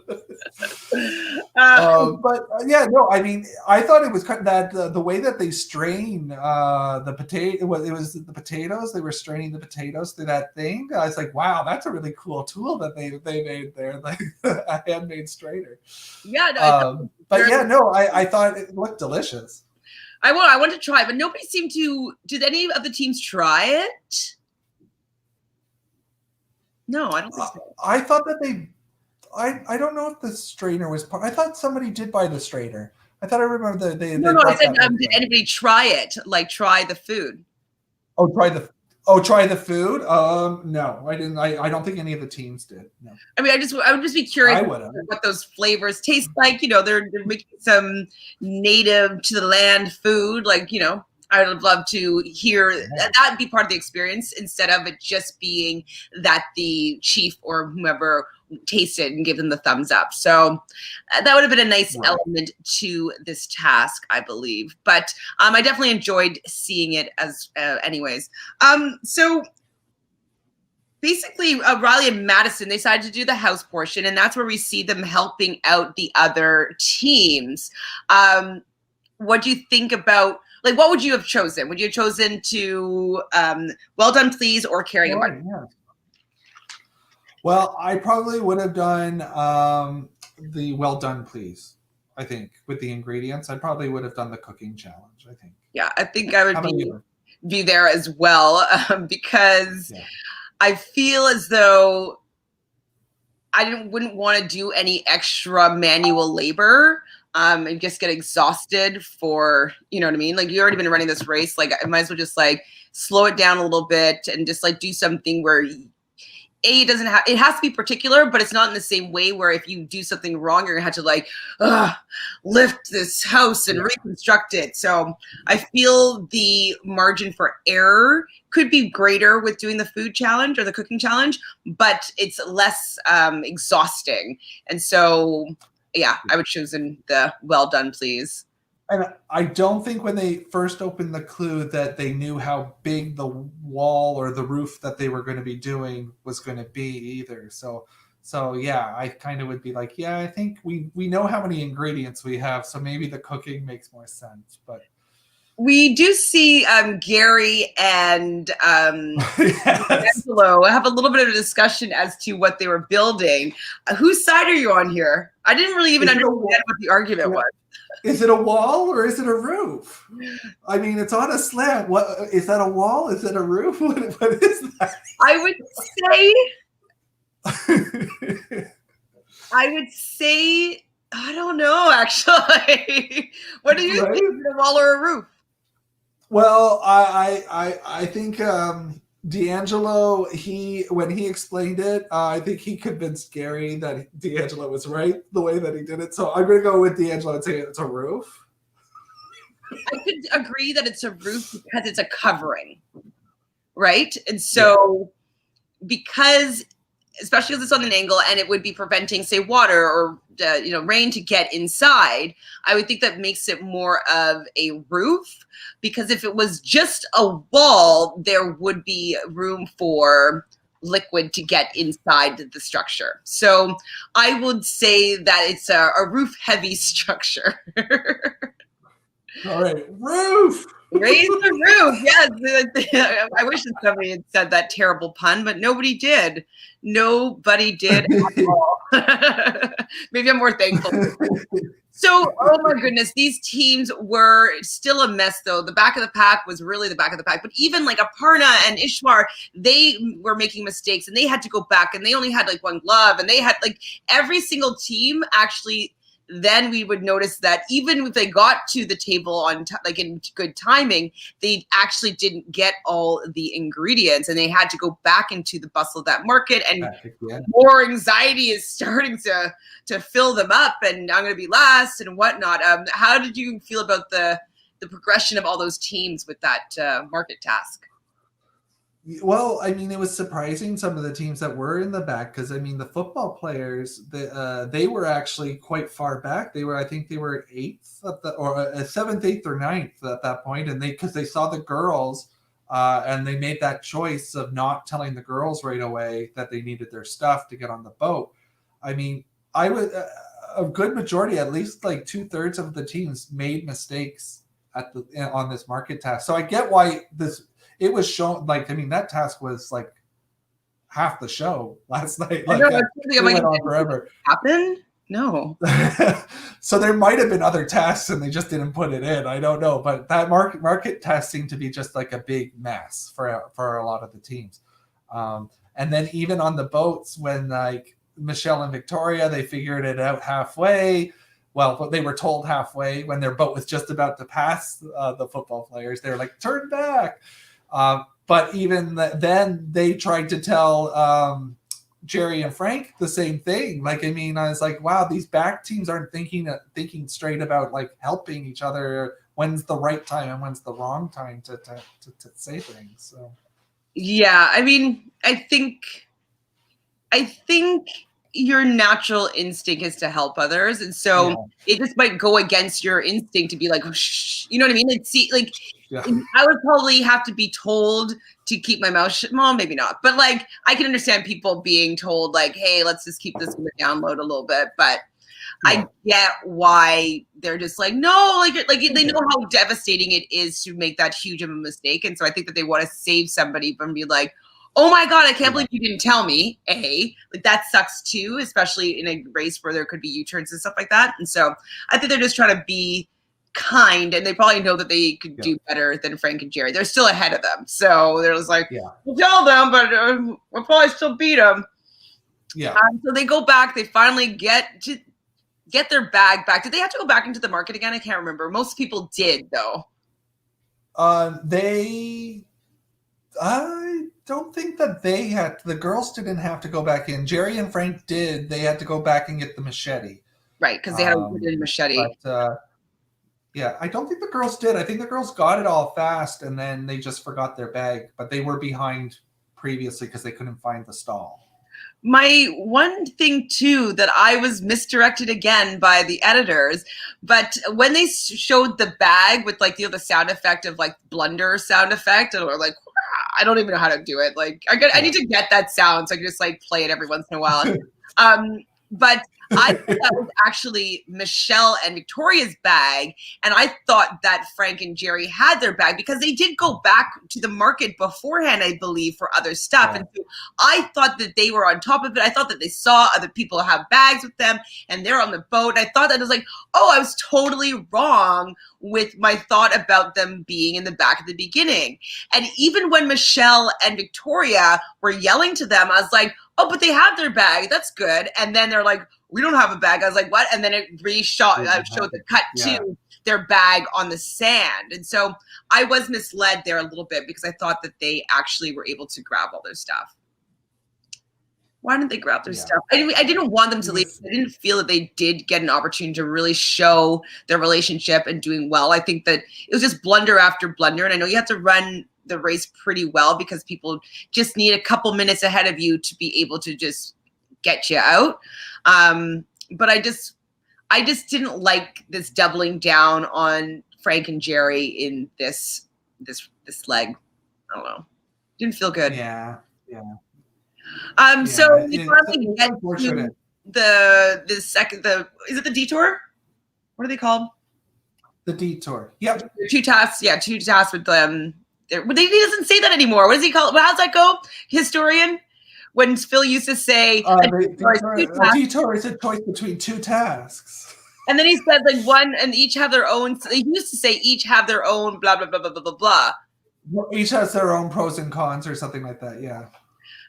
But yeah, no, I mean, I thought it was kind of that the way that they strain the potato. It was the potatoes. They were straining the potatoes through that thing. I was like, wow, that's a really cool tool that they made there, like a handmade strainer. Yeah, no, but yeah, no, I thought it looked delicious. I want to try, but nobody seemed to. Did any of the teams try it? No, I don't think so. I thought that I don't know if the strainer was part. I thought somebody did buy the strainer. I thought I remember they. No, I said, did anybody try it? Like try the food? Oh, try the food. No, I didn't. I don't think any of the teams did. No. I mean, I would just be curious what those flavors taste like. You know, they're making some native to the land food. Like, you know, I would love to hear that be part of the experience instead of it just being that the chief or whomever tasted and give them the thumbs up. So that would have been a nice element to this task, I believe. But I definitely enjoyed seeing it as anyways. So basically, Riley and Madison, they decided to do the house portion, and that's where we see them helping out the other teams. What do you think about, like, what would you have chosen? Would you have chosen to well done, please, or carrying a button? Yeah. Well, I probably would have done the well done, please. I think with the ingredients, I probably would have done the cooking challenge. I think. Yeah, I think I would be there as well because I feel as though I wouldn't want to do any extra manual labor and just get exhausted for, you know what I mean? Like, you already been running this race. Like, I might as well just like slow it down a little bit and just like do something where it doesn't have, it has to be particular, but it's not in the same way where if you do something wrong, you're gonna have to like lift this house and reconstruct it. So I feel the margin for error could be greater with doing the food challenge or the cooking challenge, but it's less exhausting. And so, yeah, I would choose in the well done, please. And I don't think when they first opened the clue that they knew how big the wall or the roof that they were going to be doing was going to be either. So yeah, I kind of would be like, yeah, I think we know how many ingredients we have, so maybe the cooking makes more sense. But we do see Gary and Angelo have a little bit of a discussion as to what they were building. Whose side are you on here? I didn't really even understand what the argument was. Is it a wall or is it a roof? I mean, it's on a slant. What is that? A wall? Is it a roof? What is that? I would say I would say, I don't know, actually. What do you think? A wall or a roof? Well, I think D'Angelo, when he explained it, I think he convinced Gary that D'Angelo was right the way that he did it. So I'm going to go with D'Angelo and say it's a roof. I could agree that it's a roof because it's a covering, right? And so because, especially because it's on an angle and it would be preventing, say, water or rain to get inside, I would think that makes it more of a roof, because if it was just a wall, there would be room for liquid to get inside the structure. So I would say that it's a roof heavy structure. All right, roof. Raise the roof. Yes. I wish that somebody had said that terrible pun, but nobody did. Nobody did at all. Maybe I'm more thankful. So, oh my goodness, these teams were still a mess, though. The back of the pack was really the back of the pack. But even like Aparna and Ishwar, they were making mistakes and they had to go back and they only had like one glove. And they had like every single team actually. Then we would notice that even if they got to the table on in good timing, they actually didn't get all the ingredients and they had to go back into the bustle of that market, and more anxiety is starting to fill them up, and I'm going to be last and whatnot. How did you feel about the progression of all those teams with that market task? Well, I mean, it was surprising, some of the teams that were in the back, because I mean, the football players, they were actually quite far back. I think they were eighth or seventh, eighth, or ninth at that point, and because they saw the girls, and they made that choice of not telling the girls right away that they needed their stuff to get on the boat. I mean, I would a good majority, at least like 2/3 of the teams, made mistakes on this market task. So I get why it was shown, like, I mean, that task was like half the show last night. Like, it went on forever. Happen? No. So there might have been other tasks and they just didn't put it in. I don't know. But that market task seemed to be just like a big mess for a lot of the teams. And then even on the boats, when like Michelle and Victoria, they figured it out halfway. Well, they were told halfway when their boat was just about to pass the football players. They were like, turn back. But even then, they tried to tell Jerry and Frank the same thing. Like, I mean, I was like, wow, these back teams aren't thinking straight about like helping each other. When's the right time and when's the wrong time to say things? So, yeah, I mean, I think your natural instinct is to help others, and so it just might go against your instinct to be like, oh, shh, you know what I mean? And see, like, I would probably have to be told to keep my mouth shut. Well, maybe not, but like, I can understand people being told like, hey, let's just keep this in the download a little bit. But I get why they're just like, no, like they know how devastating it is to make that huge of a mistake, and so I think that they want to save somebody from being like, oh my God, I can't believe you didn't tell me. Like, that sucks too, especially in a race where there could be U-turns and stuff like that. And so I think they're just trying to be kind, and they probably know that they could do better than Frank and Jerry. They're still ahead of them. So they're just like, we'll tell them, but we'll probably still beat them. Yeah. So they go back. They finally get their bag back. Did they have to go back into the market again? I can't remember. Most people did, though. I don't think that they had. The girls didn't have to go back in. Jerry and Frank did. They had to go back and get the machete. Right, because they had a wooden machete. But, I don't think the girls did. I think the girls got it all fast, and then they just forgot their bag. But they were behind previously because they couldn't find the stall. My one thing, too, that I was misdirected again by the editors, but when they showed the bag with, like, the sound effect of, like, blunder sound effect, or, like, I don't even know how to do it. Like, I need to get that sound so I can just, like, play it every once in a while. But I thought that was actually Michelle and Victoria's bag, and I thought that Frank and Jerry had their bag because they did go back to the market beforehand, I believe, for other stuff. And so I thought that they were on top of it. I thought that they saw other people have bags with them, and they're on the boat. I thought that it was like, oh, I was totally wrong with my thought about them being in the back at the beginning. And even when Michelle and Victoria were yelling to them, I was like, oh, but they have their bag. That's good. And then they're like, we don't have a bag. I was like, what? And then it showed the cut to their bag on the sand. And so I was misled there a little bit because I thought that they actually were able to grab all their stuff. Why didn't they grab their stuff? I didn't want them to leave. I didn't feel that they did get an opportunity to really show their relationship and doing well. I think that it was just blunder after blunder. And I know you have to run the race pretty well because people just need a couple minutes ahead of you to be able to just get you out. But I just didn't like this doubling down on Frank and Jerry in this leg. I don't know. Didn't feel good. Yeah. So we finally get to the second, is it the detour? What are they called? The detour. Yep. Two tasks with them. He doesn't say that anymore. What does he call it? How's that go? Historian? When Phil used to say a detour is a choice between two tasks. And then he said like one and each have their own. He used to say each have their own blah blah blah blah blah blah blah. Each has their own pros and cons or something like that. Yeah.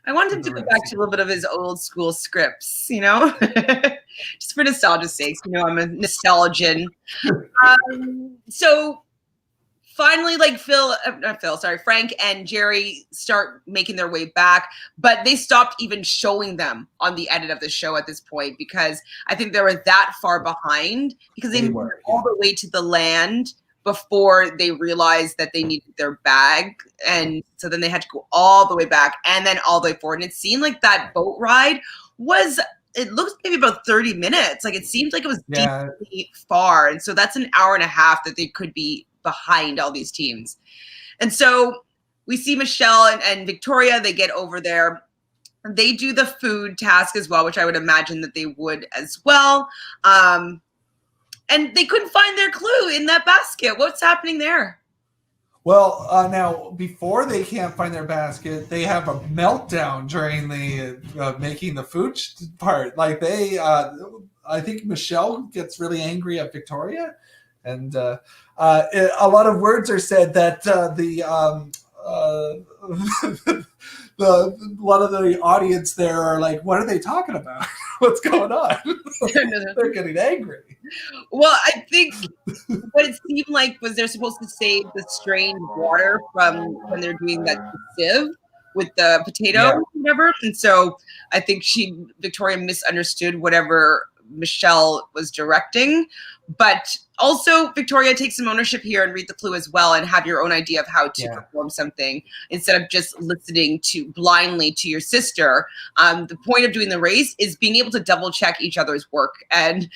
I wanted him to go back to a little bit of his old school scripts, just for nostalgia's sake. I'm a nostalgian. So finally, like Frank and Jerry start making their way back, but they stopped even showing them on the edit of the show at this point because I think they were that far behind because they moved all the way to the land before they realized that they needed their bag. And so then they had to go all the way back and then all the way forward. And it deemed like that boat ride it looked maybe about 30 minutes. Like it seemed like it was deeply far. And so that's an hour and a half that they could be behind all these teams. And so we see Michelle and Victoria, they get over there. They do the food task as well, which I would imagine that they would as well. And they couldn't find their clue in that basket. What's happening there? Well, now, before they can't find their basket, they have a meltdown during the making the food part. Like I think Michelle gets really angry at Victoria. And a lot of words are said that a lot of the audience there are like, what are they talking about? What's going on? They're getting angry. Well, I think what it seemed like was they're supposed to save the strained water from when they're doing that sieve with the potato or whatever. And so I think Victoria misunderstood whatever Michelle was directing. But also, Victoria, take some ownership here and read the clue as well and have your own idea of how to perform something instead of just listening blindly to your sister. The point of doing the race is being able to double check each other's work. And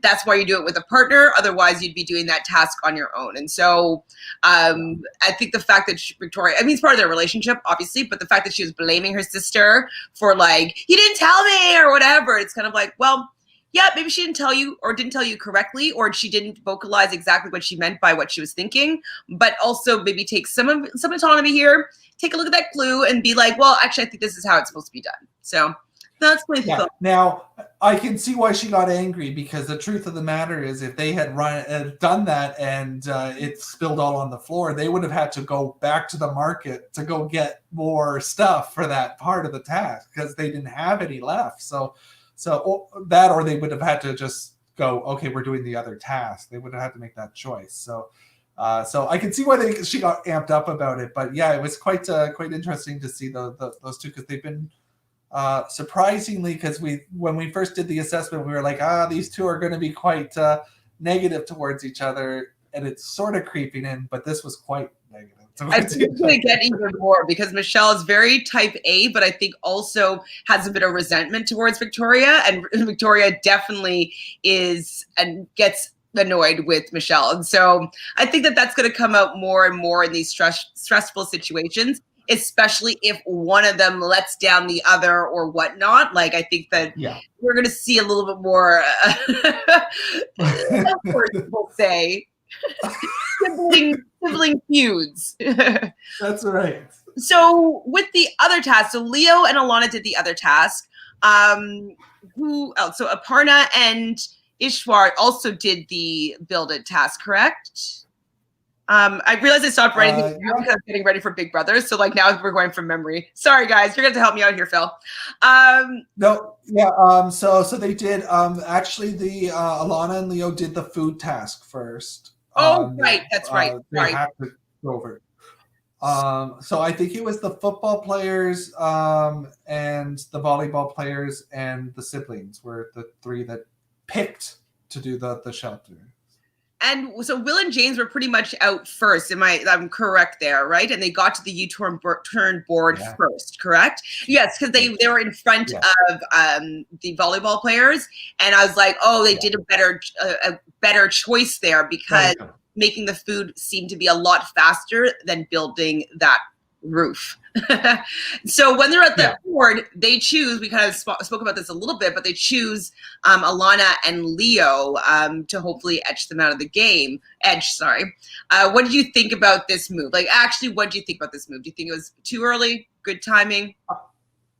that's why you do it with a partner. Otherwise, you'd be doing that task on your own. And so I think the fact that Victoria, it's part of their relationship, obviously, but the fact that she was blaming her sister for like, you didn't tell me or whatever, it's kind of like, well, yeah, maybe she didn't tell you or didn't tell you correctly, or she didn't vocalize exactly what she meant by what she was thinking, but also maybe take some autonomy here, take a look at that clue and be like, well, actually, I think this is how it's supposed to be done. So that's my thought. Now, I can see why she got angry because the truth of the matter is if they had done that and it spilled all on the floor, they would have had to go back to the market to go get more stuff for that part of the task because they didn't have any left. So that, or they would have had to just go, okay, we're doing the other task. They would have had to make that choice. So I can see why she got amped up about it. But yeah, it was quite interesting to see those two because they've been surprisingly, because when we first did the assessment, we were like, these two are going to be quite negative towards each other, and it's sort of creeping in. But this was quite negative. I think it's going to get even more because Michelle is very type A, but I think also has a bit of resentment towards Victoria, and Victoria definitely is and gets annoyed with Michelle. And so I think that that's going to come out more and more in these stressful situations, especially if one of them lets down the other or whatnot. Like, I think that we're going to see a little bit more, we'll say, sibling feuds. That's right. So with the other task, so Leo and Alana did the other task. Who else? So Aparna and Ishwar also did the build it task, correct? I realized I stopped writing things down Yeah. because I was getting ready for Big Brother. So like now we're going from memory. Sorry guys, you're going to help me out here, Phil. No, yeah. So they did. Actually, the Alana and Leo did the food task first. Oh, right, that's right. They Sorry. had to go over it. So I think it was the football players, and the volleyball players and the siblings were the three that picked to do the shelter. And so Will and James were pretty much out first. I'm correct there, right? And they got to the U-turn board first, correct? Yes, because they were in front of the volleyball players, and I was like, oh, they did a better choice there because making the food seem to be a lot faster than building that roof. So when they're at the board, they choose, we kind of spoke about this a little bit, but they choose Alana and Leo to hopefully edge them out of the game. What did you think about this move? Like, actually, what did you think about this move? Do you think it was too early? Good timing?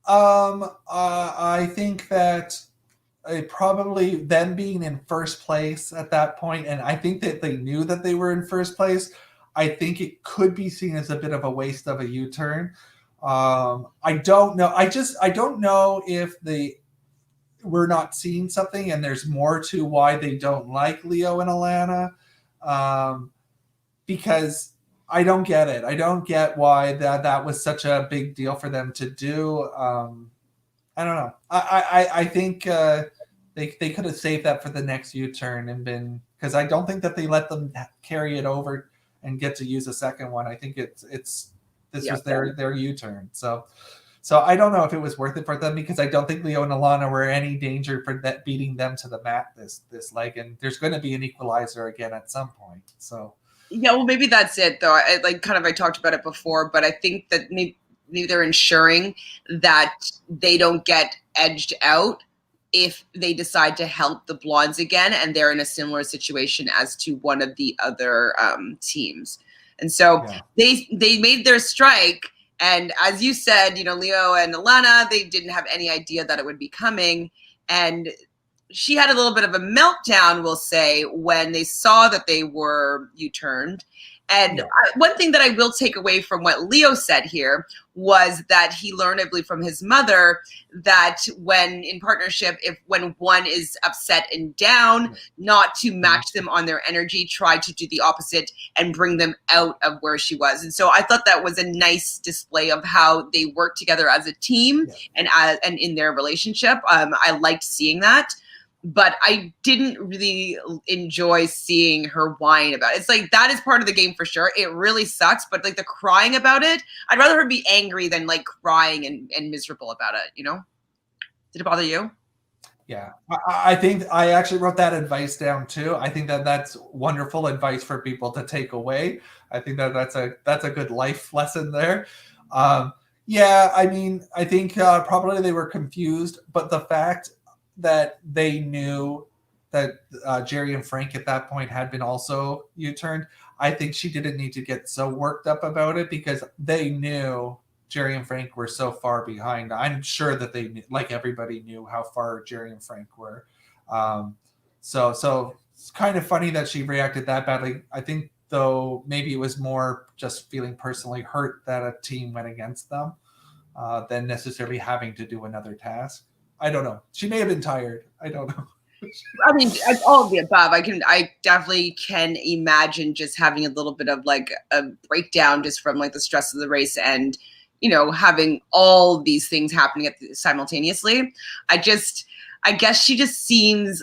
I think that probably them being in first place at that point, and I think that they knew that they were in first place. I think it could be seen as a bit of a waste of a U-turn. I don't know. I don't know if we're not seeing something and there's more to why they don't like Leo and Alana. Because I don't get it. I don't get why that was such a big deal for them to do. I don't know. I think they could have saved that for the next U-turn and been, because I don't think that they let them carry it over and get to use a second one. I think this was their U-turn. So I don't know if it was worth it for them, because I don't think Leo and Alana were any danger for that beating them to the mat this leg, and there's going to be an equalizer again at some point. So yeah, well, maybe that's it though. I talked about it before, but I think that maybe they're ensuring that they don't get edged out if they decide to help the blondes again and they're in a similar situation as to one of the other teams. And so they made their strike. And as you said, Leo and Alana, they didn't have any idea that it would be coming. And she had a little bit of a meltdown, we'll say, when they saw that they were U-turned. And one thing that I will take away from what Leo said here was that he learned, I believe, from his mother that when in partnership, when one is upset and down, not to match them on their energy, try to do the opposite and bring them out of where she was. And so I thought that was a nice display of how they work together as a team and in their relationship. I liked seeing that. But I didn't really enjoy seeing her whine about it. It's like, that is part of the game for sure. It really sucks, but like the crying about it, I'd rather her be angry than like crying and miserable about it, Did it bother you? Yeah, I think I actually wrote that advice down too. I think that's wonderful advice for people to take away. I think that's a good life lesson there. Yeah, I mean, I think probably they were confused, but the fact that they knew that Jerry and Frank at that point had been also U-turned, I think she didn't need to get so worked up about it, because they knew Jerry and Frank were so far behind. I'm sure that they knew, like everybody knew how far Jerry and Frank were. So it's kind of funny that she reacted that badly. I think, though, maybe it was more just feeling personally hurt that a team went against them than necessarily having to do another task. I don't know. She may have been tired. I don't know. I mean, all of the above. I definitely can imagine just having a little bit of like a breakdown just from like the stress of the race and, having all these things happening simultaneously. I guess she just seems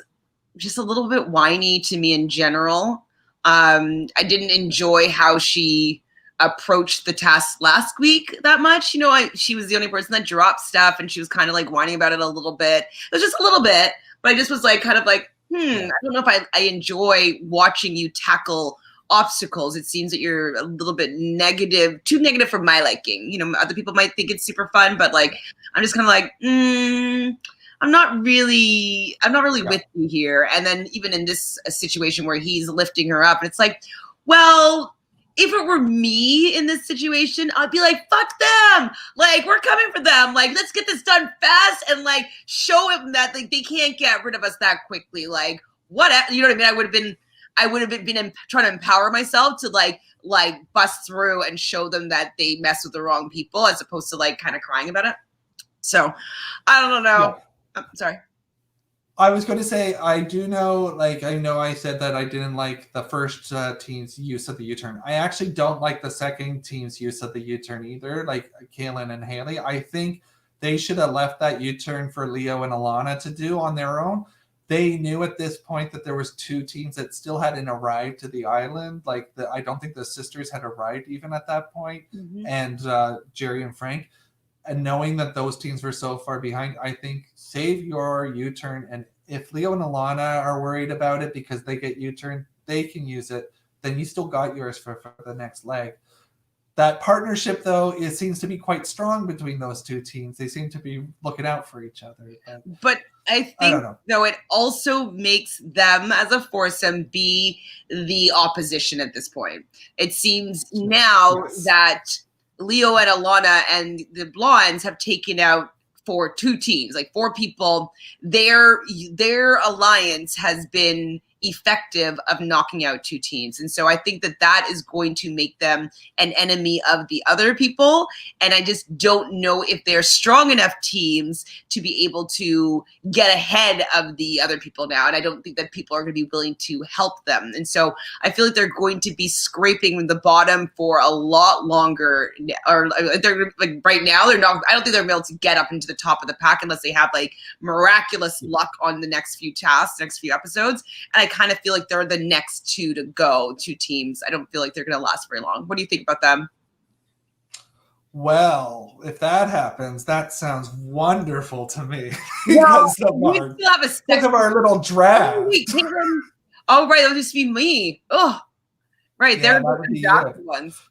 just a little bit whiny to me in general. I didn't enjoy how she approached the task last week that much. She was the only person that dropped stuff, and she was kind of like whining about it a little bit. It was just a little bit, but I just was like, kind of like, I don't know if I enjoy watching you tackle obstacles. It seems that you're a little bit too negative for my liking. Other people might think it's super fun, but like, I'm just kind of like, I'm not really with you here. And then even in this situation where he's lifting her up, and it's like, well, if it were me in this situation, I'd be like, fuck them. Like, we're coming for them. Like, let's get this done fast and like show them that like they can't get rid of us that quickly. Like, what, you know what I mean? I would have been trying to empower myself to like bust through and show them that they mess with the wrong people, as opposed to like kind of crying about it. So I don't know. Yeah. I'm sorry. I was going to say, I do know, like, I know I said that I didn't like the first team's use of the U-turn. I actually don't like the second team's use of the U-turn either, like Kaylin and Haley. I think they should have left that U-turn for Leo and Alana to do on their own. They knew at this point that there was two teams that still hadn't arrived to the island. Like, I don't think the sisters had arrived even at that point, and Jerry and Frank. And knowing that those teams were so far behind, I think save your U-turn. And if Leo and Alana are worried about it because they get U-turn, they can use it. Then you still got yours for the next leg. That partnership, though, it seems to be quite strong between those two teams. They seem to be looking out for each other. But I think, though, it also makes them as a foursome be the opposition at this point. It seems now that Leo and Alana and the Blondes have taken out for two teams, like four people. Their alliance has been effective of knocking out two teams. And so I think that is going to make them an enemy of the other people. And I just don't know if they're strong enough teams to be able to get ahead of the other people now. And I don't think that people are going to be willing to help them. And so I feel like they're going to be scraping the bottom for a lot longer, or they're like right now, they're not, I don't think they're able to get up into the top of the pack unless they have like miraculous luck on the next few tasks, next few episodes. And I kind of feel like they're the next two to go, two teams. I don't feel like they're going to last very long. What do you think about them? Well, if that happens, that sounds wonderful to me. Well, we still have a because of our little draft. Oh, right. That'll just be me. Oh, right. Yeah, they're the draft ones.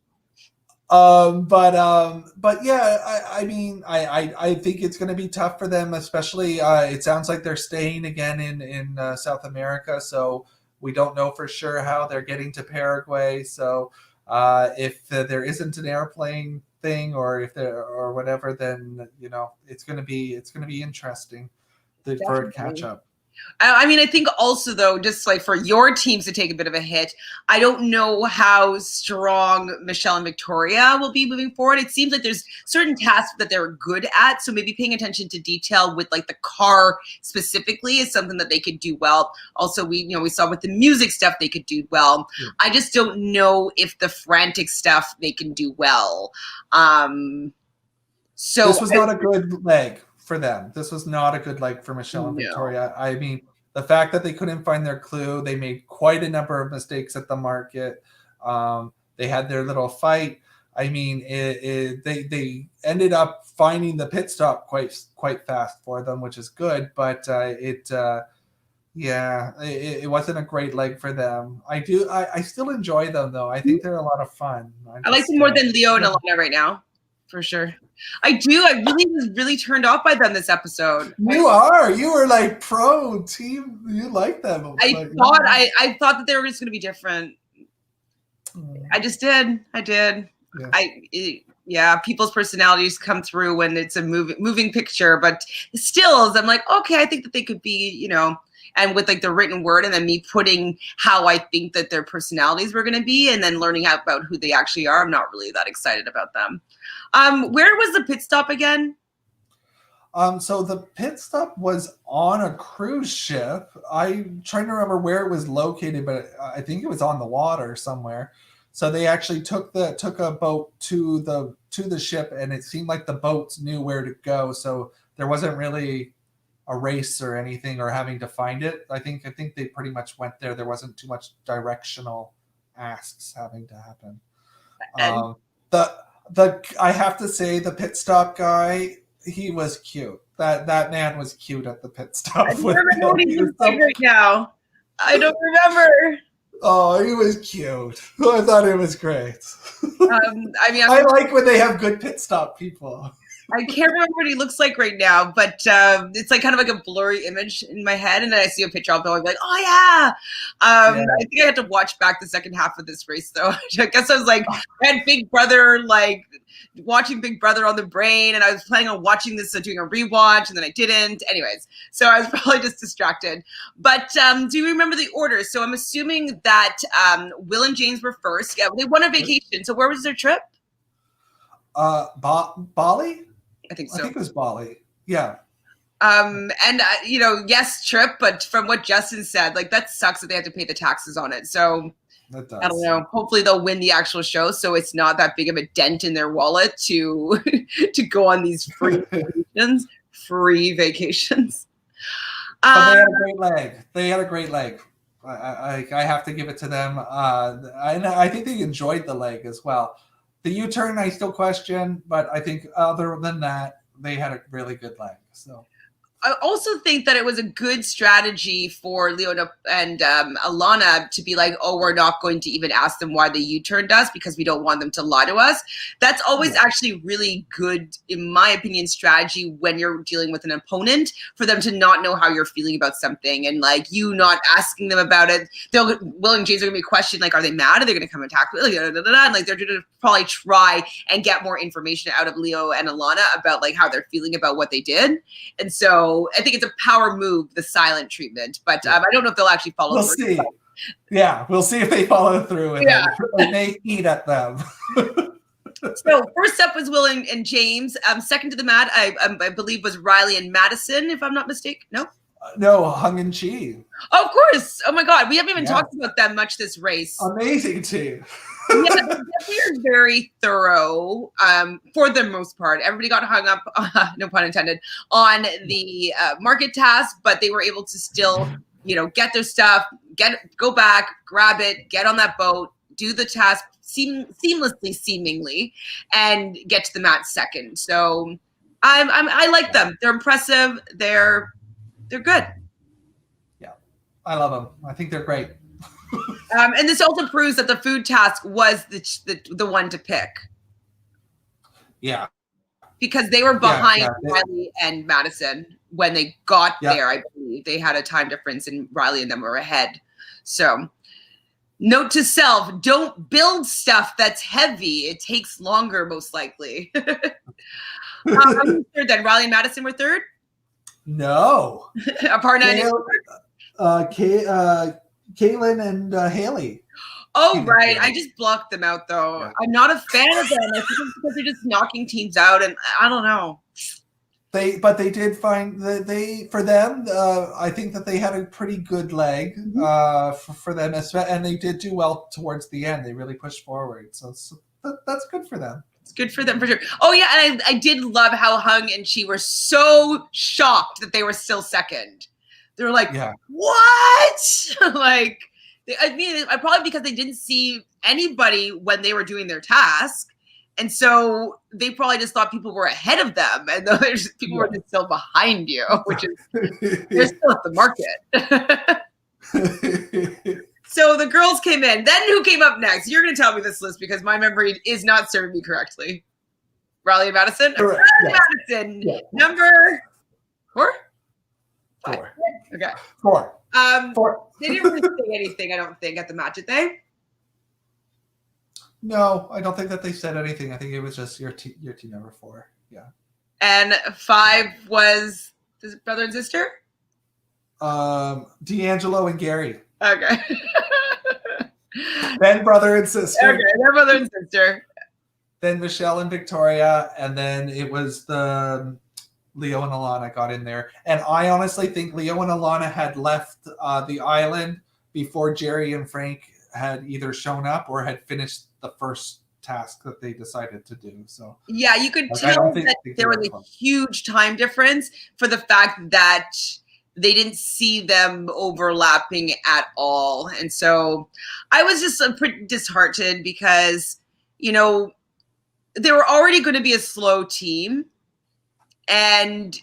But yeah, I mean, I think it's going to be tough for them, especially it sounds like they're staying again in South America, so we don't know for sure how they're getting to Paraguay. So if there isn't an airplane thing, or if there or whatever, then it's going to be interesting for a catch up. I mean, I think also, though, just like for your teams to take a bit of a hit, I don't know how strong Michelle and Victoria will be moving forward. It seems like there's certain tasks that they're good at. So maybe paying attention to detail with like the car specifically is something that they could do well. Also, we saw with the music stuff they could do well. Yeah. I just don't know if the frantic stuff they can do well. So this was not a good leg for them. This was not a good leg for Michelle and Victoria. I mean, the fact that they couldn't find their clue, they made quite a number of mistakes at the market. They had their little fight. I mean, they ended up finding the pit stop quite fast for them, which is good. But it wasn't a great leg for them. I still enjoy them though. I think they're a lot of fun. I like them more than Leo and Alana right now, for sure. I do. I really was really turned off by them this episode. You were like pro team. You like them. I thought that they were just going to be different. I just did. I did. Yeah. People's personalities come through when it's a moving picture, but stills, I'm like, okay, I think that they could be, and with like the written word, and then me putting how I think that their personalities were going to be, and then learning about who they actually are, I'm not really that excited about them. Where was the pit stop again? So the pit stop was on a cruise ship. I'm trying to remember where it was located, but I think it was on the water somewhere. So they actually took a boat to the ship, and it seemed like the boats knew where to go. So there wasn't really a race or anything, or having to find it. I think they pretty much went there. There wasn't too much directional asks having to happen. I have to say, the pit stop guy, he was cute. That man was cute at the pit stop. I don't remember what he's like right now. I don't remember. Oh, he was cute. I thought it was great. I mean, I like when they have good pit stop people. I can't remember what he looks like right now, but it's like kind of like a blurry image in my head, and then I see a picture of him, I'm like, oh yeah. Yeah. I think I had to watch back the second half of this race, though. I guess I was like, I had Big Brother, like watching Big Brother on the brain, and I was planning on watching this, doing a rewatch, and then I didn't. Anyways, so I was probably just distracted. But do you remember the order? So I'm assuming that Will and James were first. Yeah, they won a vacation. So where was their trip? Bali? I think so. I think it was Bali. Yeah. And yes, trip, but from what Justin said, like that sucks that they have to pay the taxes on it. So That does. I don't know. Hopefully they'll win the actual show, so it's not that big of a dent in their wallet to to go on these free vacations. Free vacations. But they had a great leg. They had a great leg. I have to give it to them. And I think they enjoyed the leg as well. The U-turn I still question, but I think other than that, they had a really good leg. So I also think that it was a good strategy for Leo and Alana to be like, oh, we're not going to even ask them why they U-turned us because we don't want them to lie to us. That's always actually really good, in my opinion, strategy when you're dealing with an opponent, for them to not know how you're feeling about something and like you not asking them about it. Will and James are going to be questioned, like, are they mad? Are they going to come attack me? And like they're going to probably try and get more information out of Leo and Alana about like how they're feeling about what they did. And so I think it's a power move, the silent treatment, but I don't know if they'll actually follow through. We'll see. Yeah, we'll see if they follow through and they may eat at them. So first up was Will and James. Second to the mat, I believe, was Riley and Madison, if I'm not mistaken. No? No, Hung and Chi. Oh, of course. Oh my God. We haven't even talked about them much this race. Amazing team. Yeah, they're very thorough for the most part. Everybody got hung up, no pun intended, on the market task, but they were able to still, get their stuff, go back, grab it, get on that boat, do the task seamlessly, seemingly, and get to the mat second. So I like them. They're impressive. They're good. Yeah, I love them. I think they're great. And this also proves that the food task was the one to pick. Yeah. Because they were behind Riley and Madison when they got there, I believe. They had a time difference and Riley and them were ahead. So note to self, don't build stuff that's heavy. It takes longer, most likely. Third then? Riley and Madison were third? No. Aparna Kaylin and Haley. Oh, right. I just blocked them out, though. Yeah. I'm not a fan of them. I think it's because they're just knocking teams out, and I don't know. But they did find that for them. I think that they had a pretty good leg for them, and they did do well towards the end. They really pushed forward, so that's good for them. It's good for them for sure. Oh yeah, and I did love how Hung and Chi were so shocked that they were still second. They were like, "What?" Like, probably because they didn't see anybody when they were doing their task. And so they probably just thought people were ahead of them, and people were just still behind you, which is they're still at the market. So the girls came in. Then who came up next? You're going to tell me this list because my memory is not serving me correctly. Riley and Madison? Correct. Riley Madison. Yeah. Number 4? 4. Okay. 4. 4. They didn't really say anything, I don't think, at the match, did they? No, I don't think that they said anything. I think it was just your team number 4. Yeah. And 5 was his brother and sister? D'Angelo and Gary. Okay. Then brother and sister. Okay, then brother and sister. Then Michelle and Victoria, and then it was the Leo and Alana got in there. And I honestly think Leo and Alana had left the island before Jerry and Frank had either shown up or had finished the first task that they decided to do. So yeah, you could tell that there was a huge time difference for the fact that they didn't see them overlapping at all. And so I was just pretty disheartened because, they were already going to be a slow team. And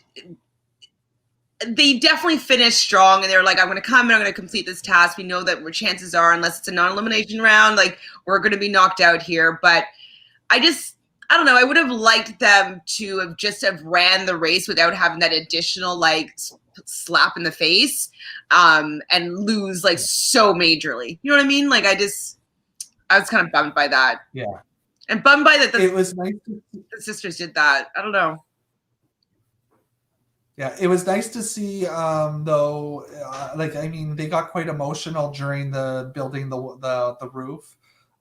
they definitely finished strong. And they were like, I'm going to come and I'm going to complete this task. We know that chances are, unless it's a non-elimination round, like we're going to be knocked out here. But I I don't know. I would have liked them to have just have ran the race without having that additional like slap in the face, and lose like so majorly. You know what I mean? Like I was kind of bummed by that. Yeah. And bummed by that It was nice the sisters did that. I don't know. Yeah, it was nice to see, though. Like, I mean, they got quite emotional during the building the roof,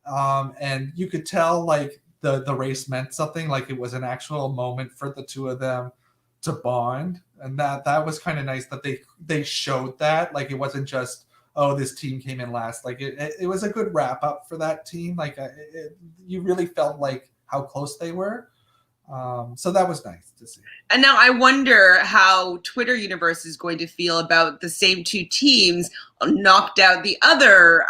and you could tell like the race meant something. Like it was an actual moment for the two of them to bond, and that was kind of nice that they showed that. Like it wasn't just, oh, this team came in last. Like it was a good wrap up for that team. Like you really felt like how close they were. So that was nice to see. And now I wonder how Twitter universe is going to feel about the same two teams knocked out the other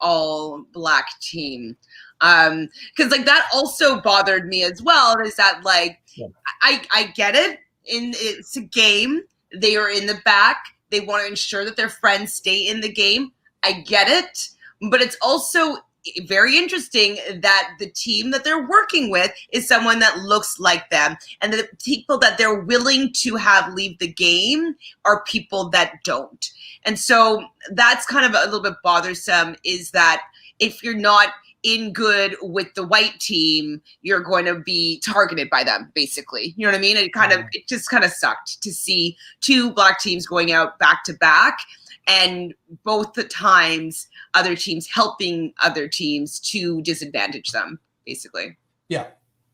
all black team. Because like that also bothered me as well. Is that like, yeah. I get it. It's a game. They are in the back. They want to ensure that their friends stay in the game. I get it. But it's also very interesting that the team that they're working with is someone that looks like them, and the people that they're willing to have leave the game are people that don't. And so that's kind of a little bit bothersome, is that if you're not in good with the white team, you're going to be targeted by them, basically. You know what I mean? It just kind of sucked to see two black teams going out back to back, and both the times other teams helping other teams to disadvantage them, basically. Yeah.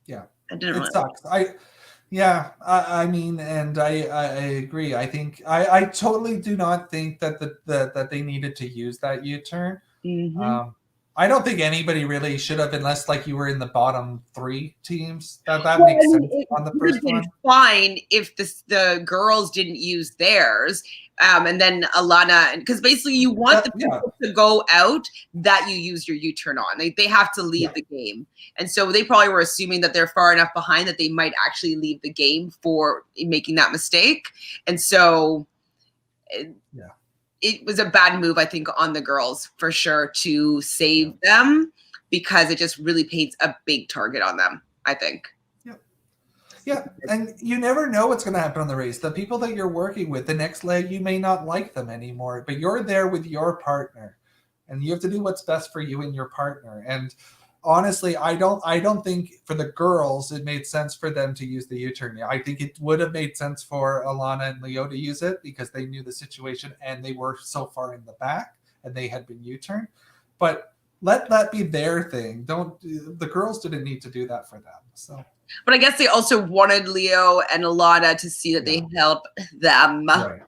It sucks. I mean, and I agree. I think I totally do not think that that they needed to use that U-turn. Mm-hmm. I don't think anybody really should have, unless like you were in the bottom three teams. That makes sense on the first one. Fine if the girls didn't use theirs, and then Alana, because basically you want the people to go out that you use your U-turn on. They have to leave the game, and so they probably were assuming that they're far enough behind that they might actually leave the game for making that mistake, and so. It was a bad move, I think, on the girls for sure to save them, because it just really paints a big target on them, I think. Yeah, and you never know what's going to happen on the race. The people that you're working with, the next leg, you may not like them anymore, but you're there with your partner, and you have to do what's best for you and your partner. And honestly, I don't think for the girls it made sense for them to use the U-turn. I think it would have made sense for Alana and Leo to use it because they knew the situation and they were so far in the back and they had been U-turned. But let that be their thing. The girls didn't need to do that for them. So. But I guess they also wanted Leo and Alana to see that they help them. Right.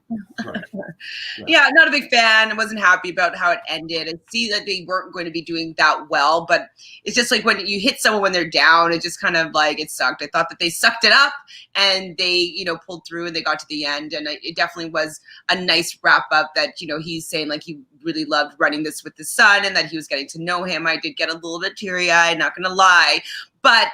Yeah, not a big fan. I wasn't happy about how it ended. I see that they weren't going to be doing that well, but it's just like when you hit someone when they're down, it just kind of like it sucked. I thought that they sucked it up and they, pulled through and they got to the end. And it definitely was a nice wrap up that, he's saying like he really loved running this with his son and that he was getting to know him. I did get a little bit teary-eyed, not going to lie, but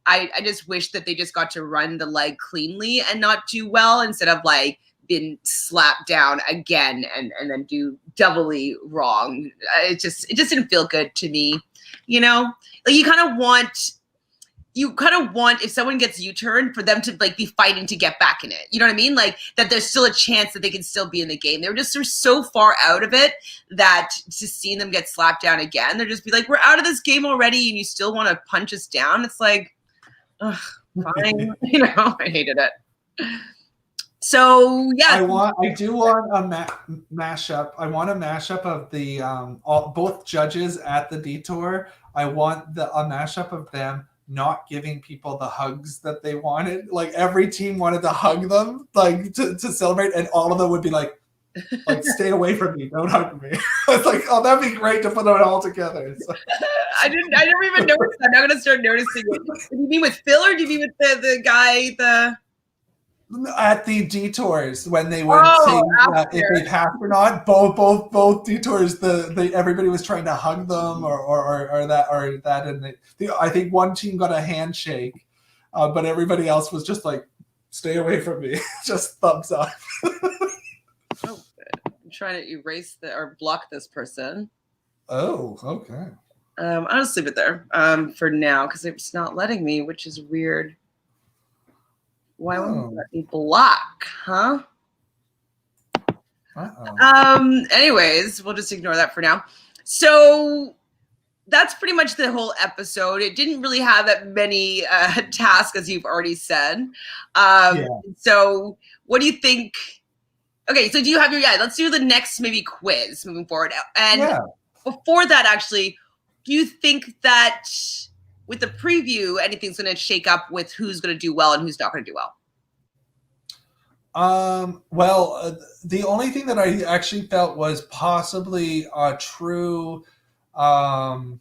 I just wish that they just got to run the leg cleanly and not do well instead of like been slapped down again and then do doubly wrong. It just didn't feel good to me, like you kind of want if someone gets U-turned for them to like be fighting to get back in it. You know what I mean? Like that there's still a chance that they can still be in the game. They're so far out of it that just seeing them get slapped down again, they're just be like, we're out of this game already and you still want to punch us down. It's like, ugh, fine. I hated it. So yeah, I do want a mashup. I want a mashup of the both judges at the detour. I want a mashup of them not giving people the hugs that they wanted. Like every team wanted to hug them, like to celebrate, and all of them would be like stay away from me, don't hug me. It's like, oh, that'd be great to put it all together. So. I never even noticed that. I'm gonna start noticing it. Do you mean with Phil or do you mean with the guy at the detours when they would say if they passed or not? Both detours, everybody was trying to hug them or that, and I think one team got a handshake, but everybody else was just like, stay away from me, just thumbs up. I'm trying to erase or block this person. Oh, okay. I'll just leave it there for now because it's not letting me, which is weird. Why won't it let me block, huh? Anyways, we'll just ignore that for now. So that's pretty much the whole episode. It didn't really have that many tasks, as you've already said. So what do you think? Okay, so do you have your, let's do the next maybe quiz moving forward. And before that, actually, do you think that with the preview, anything's going to shake up with who's going to do well and who's not going to do well? Well, the only thing that I actually felt was possibly true, because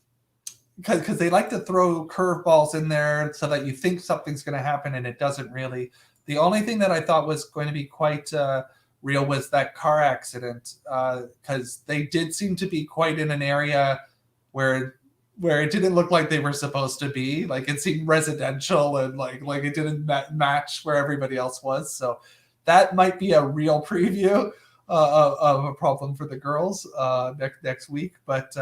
they like to throw curveballs in there so that you think something's going to happen and it doesn't really. The only thing that I thought was going to be quite real was that car accident, because they did seem to be quite in an area where it didn't look like they were supposed to be. Like it seemed residential and like it didn't match where everybody else was. So that might be a real preview of a problem for the girls next week. But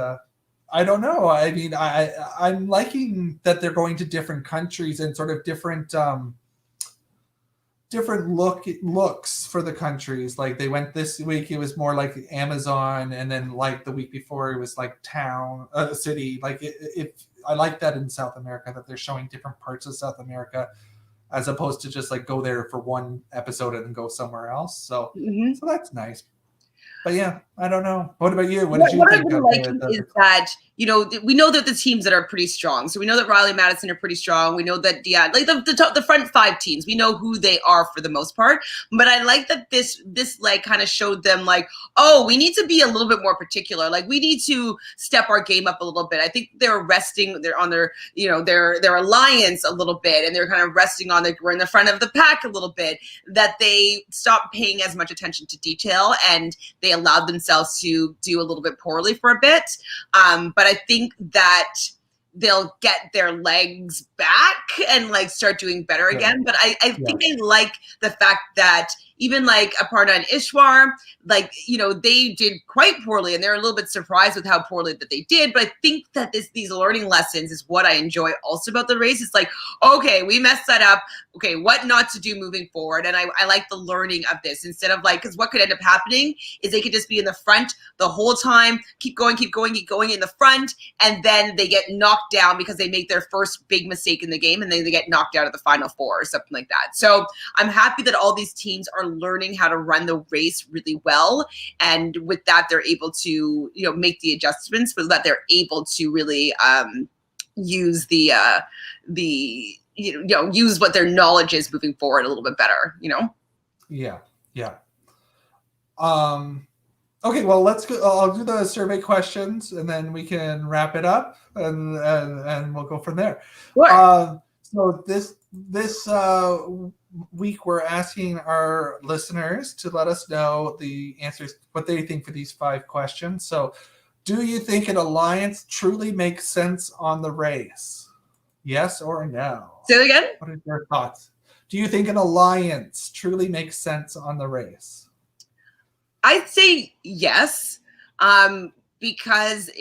I don't know. I mean, I'm liking that they're going to different countries and sort of different looks for the countries. Like they went this week, it was more like Amazon, and then like the week before it was like town, city. Like I like that in South America, that they're showing different parts of South America, as opposed to just like go there for one episode and then go somewhere else. So so that's nice. But yeah, I don't know. What about you? What did you think? What I'm liking is that, you know, we know that the teams that are pretty strong. So we know that Riley, Madison are pretty strong. We know that, like the front five teams, we know who they are for the most part. But I like that this like kind of showed them like, oh, we need to be a little bit more particular. Like we need to step our game up a little bit. I think they're resting, they're on their, you know, their alliance a little bit, and they're kind of resting on we're in the front of the pack a little bit, that they stop paying as much attention to detail and they allowed themselves to do a little bit poorly for a bit. But I think that they'll get their legs back and like start doing better again. But I think I like the fact that even like Aparna and Ishwar, like, you know, they did quite poorly and they're a little bit surprised with how poorly that they did. But I think that these learning lessons is what I enjoy also about the race. It's like, okay, we messed that up. Okay, what not to do moving forward. And I like the learning of this instead of like, because what could end up happening is they could just be in the front the whole time, keep going in the front, and then they get knocked down because they make their first big mistake in the game and then they get knocked out of the final four or something like that. So I'm happy that all these teams are learning how to run the race really well, and with that they're able to, you know, make the adjustments, but that they're able to really use the you know, use what their knowledge is moving forward a little bit better, you know? Yeah. Okay, well, let's go. I'll do the survey questions and then we can wrap it up and we'll go from there. Sure. So this week we're asking our listeners to let us know the answers, what they think for these 5 questions. So, do you think an alliance truly makes sense on the race? Yes or no? Say it again? What are your thoughts? Do you think an alliance truly makes sense on the race? I'd say yes, because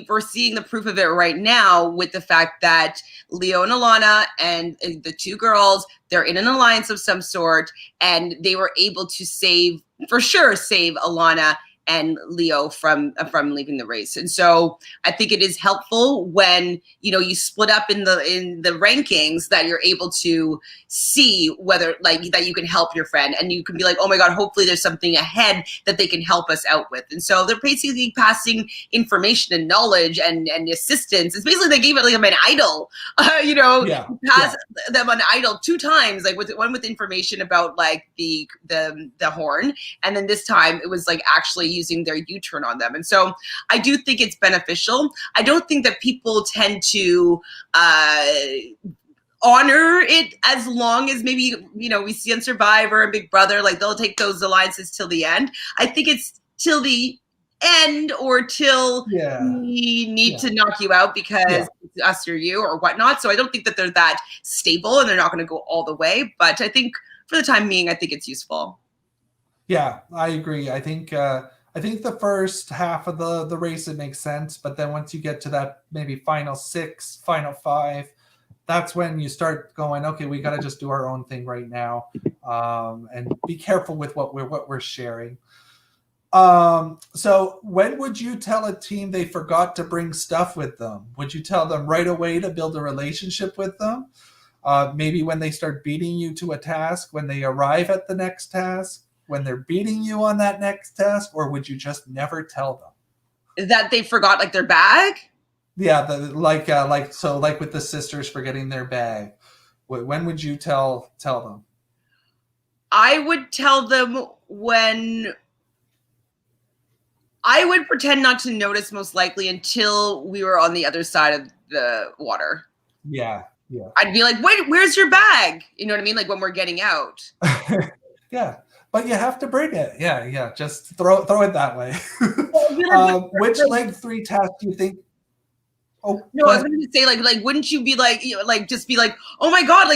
we're seeing the proof of it right now with the fact that Leo and Alana and the 2 girls, they're in an alliance of some sort, and they were able to save Alana and Leo from leaving the race. And so I think it is helpful when, you know, you split up in the rankings, that you're able to see whether like that you can help your friend, and you can be like, oh my God, hopefully there's something ahead that they can help us out with. And so they're basically passing information and knowledge and assistance. It's basically they gave it like an idol, you know, pass them an idol 2 times, like one with information about like the horn, and then this time it was like actually using their U-turn on them. And so I do think it's beneficial. I don't think that people tend to honor it as long as maybe, you know, we see on Survivor and Big Brother, like they'll take those alliances till the end. I think it's till the end or till we need to knock you out because it's us or you or whatnot. So I don't think that they're that stable and they're not going to go all the way. But I think for the time being, I think it's useful. Yeah, I agree. I think I think the first half of the race, it makes sense. But then once you get to that maybe final 6, final 5, that's when you start going, okay, we got to just do our own thing right now, and be careful with what we're sharing. So when would you tell a team they forgot to bring stuff with them? Would you tell them right away to build a relationship with them? Maybe when they start beating you to a task, when they arrive at the next task, when they're beating you on that next task, or would you just never tell them? That they forgot like their bag? Yeah, like with the sisters forgetting their bag. When would you tell them? I would tell them when I would pretend not to notice, most likely, until we were on the other side of the water. Yeah. I'd be like, wait, where's your bag? You know what I mean? Like when we're getting out. Yeah. But you have to bring it. Yeah. Just throw it that way. Which leg 3 task do you think? Oh no, I was going to say like wouldn't you be like, you know, like just be like, oh my god,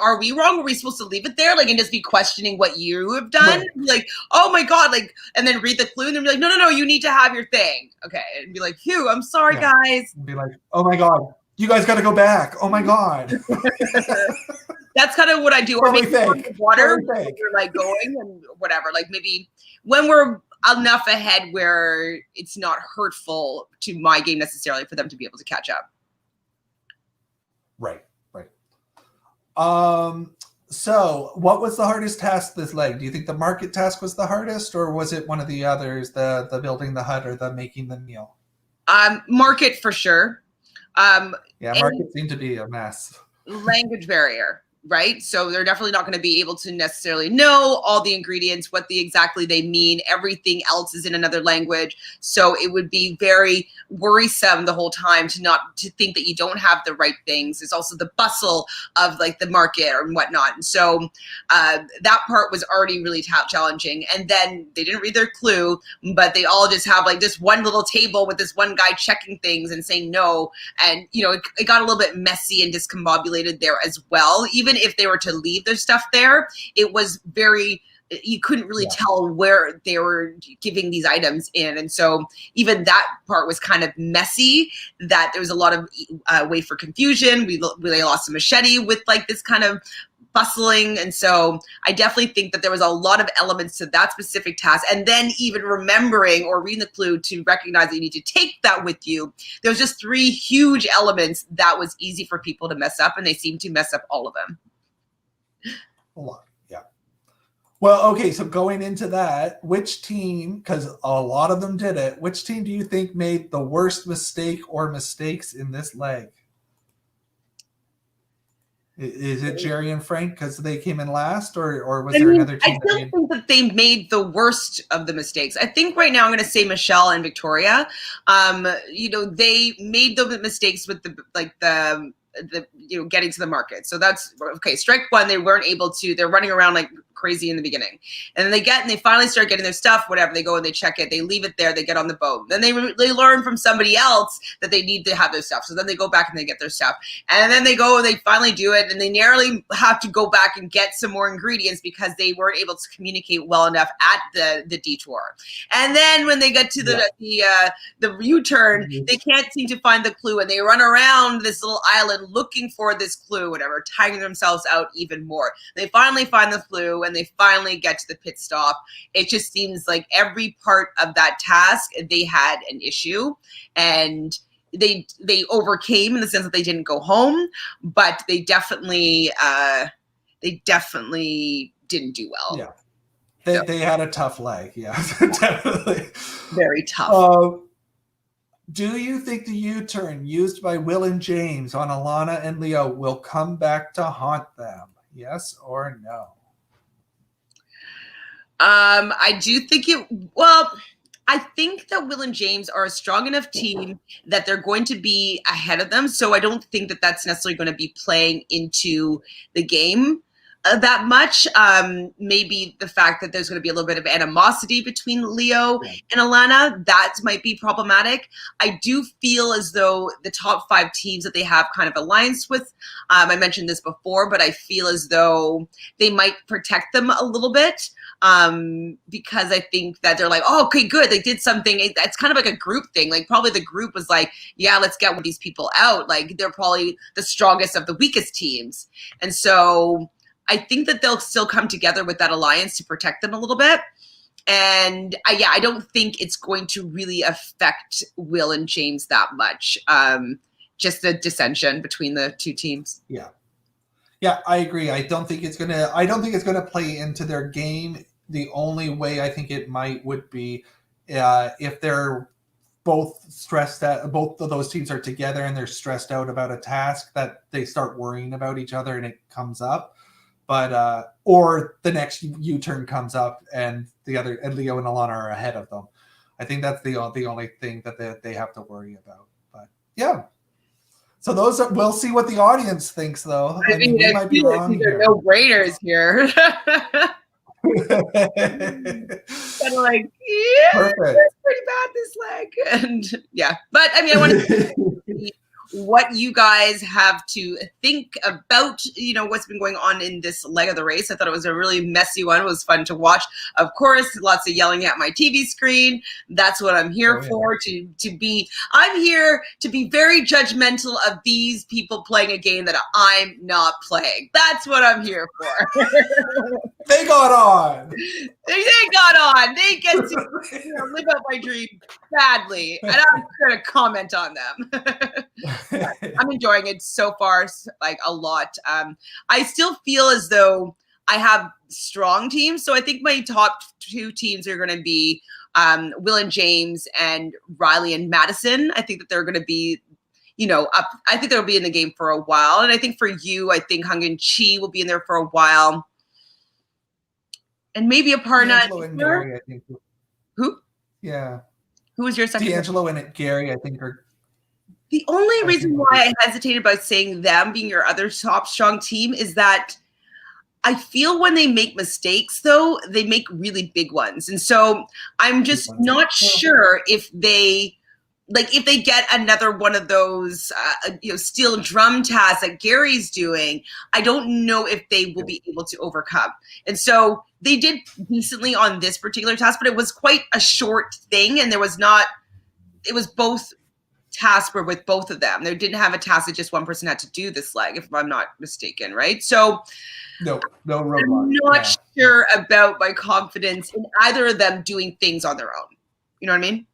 are we wrong? Are we supposed to leave it there? Like, and just be questioning what you have done? Right. Like, oh my god, like, and then read the clue and then be like, no, you need to have your thing. Okay, and be like, phew, I'm sorry, guys. And be like, oh my god, you guys got to go back. Oh my god. That's kind of what I do. Or maybe on the water, we're like going and whatever. Like maybe when we're enough ahead where it's not hurtful to my game necessarily for them to be able to catch up. Right. So what was the hardest task this leg? Do you think the market task was the hardest, or was it one of the others, the building the hut or the making the meal? Market for sure. Market seemed to be a mess. Language barrier. Right? So they're definitely not going to be able to necessarily know all the ingredients, what exactly they mean. Everything else is in another language. So it would be very worrisome the whole time to think that you don't have the right things. There's also the bustle of like the market or whatnot. And so that part was already really challenging. And then they didn't read their clue, but they all just have like this one little table with this one guy checking things and saying no. And, you know, it got a little bit messy and discombobulated there as well. Even if they were to leave their stuff there, it was you couldn't really tell where they were giving these items in. And so even that part was kind of messy, that there was a lot of way for confusion. They lost a machete with like this kind of bustling. And so I definitely think that there was a lot of elements to that specific task. And then even remembering or reading the clue to recognize that you need to take that with you. There was just 3 huge elements that was easy for people to mess up, and they seemed to mess up all of them. A lot, yeah. Well, okay, so going into that, which team, because a lot of them did it, which team do you think made the worst mistake or mistakes in this leg? Is it Jerry and Frank because they came in last, or was there another team? I don't think that they made the worst of the mistakes. I think right now I'm going to say Michelle and Victoria. You know, they made the mistakes with the you know, getting to the market. So that's okay. Strike 1, they weren't able to. They're running around like crazy in the beginning, and then they finally start getting their stuff. Whatever, they go and they check it. They leave it there. They get on the boat. Then they learn from somebody else that they need to have their stuff. So then they go back and they get their stuff, and then they go and they finally do it, and they narrowly have to go back and get some more ingredients because they weren't able to communicate well enough at the detour. And then when they get to the U-turn, they can't seem to find the clue, and they run around this little island looking for this clue, whatever, tiring themselves out even more. They finally find the clue and they finally get to the pit stop. It just seems like every part of that task, they had an issue, and they overcame in the sense that they didn't go home, but they definitely didn't do well. Yeah. They had a tough leg. Yeah, definitely. Very tough. Do you think the U-turn used by Will and James on Alana and Leo will come back to haunt them? Yes or no? I do think I think that Will and James are a strong enough team that they're going to be ahead of them. So I don't think that that's necessarily going to be playing into the game. that much. Maybe the fact that there's going to be a little bit of animosity between Leo and Alana, that might be problematic. I do feel as though the top 5 teams that they have kind of alliance with, I mentioned this before, but I feel as though they might protect them a little bit, because I think that they're like, oh, okay, good, they did something. It's kind of like a group thing. Like probably the group was like, yeah, let's get one of these people out. Like they're probably the strongest of the weakest teams. And so I think that they'll still come together with that alliance to protect them a little bit. And I don't think it's going to really affect Will and James that much. Just the dissension between the two teams. Yeah. Yeah, I agree. I don't think it's gonna play into their game. The only way I think it would be if they're both stressed out, both of those teams are together and they're stressed out about a task, that they start worrying about each other and it comes up. But or the next U-turn comes up and Leo and Alana are ahead of them. I think that's the only thing that they have to worry about. But yeah. So we'll see what the audience thinks, though. I mean, we might be wrong here. No-brainers here. Kind of like, yeah, perfect. That's pretty bad this leg, and yeah. But I mean, I want to see what you guys have to think about, what's been going on in this leg of the race. I thought it was a really messy one. It was fun to watch. Of course, lots of yelling at my TV screen. That's what I'm here for, I'm here to be very judgmental of these people playing a game that I'm not playing. That's what I'm here for. They got on. They got on. They get to live out my dream badly, and I'm going to comment on them. I'm enjoying it so far, like a lot. I still feel as though I have strong teams, so I think my top 2 teams are going to be Will and James and Riley and Madison. I think that they're going to be, up. I think they'll be in the game for a while, and I think for you, I think Hung and Chi will be in there for a while. And maybe Aparna. D'Angelo and Gary, I think. Who? Yeah. Who was your second? D'Angelo and Gary, I think, are. The only reason why I hesitated about saying them being your other top strong team is that I feel when they make mistakes, though, they make really big ones. And so I'm just not sure if they get another one of those, steel drum tasks that Gary's doing, I don't know if they will be able to overcome. And so they did decently on this particular task, but it was quite a short thing. And it was both tasks were with both of them. They didn't have a task that just one person had to do this leg, if I'm not mistaken, right? So no robot. I'm not sure about my confidence in either of them doing things on their own. You know what I mean?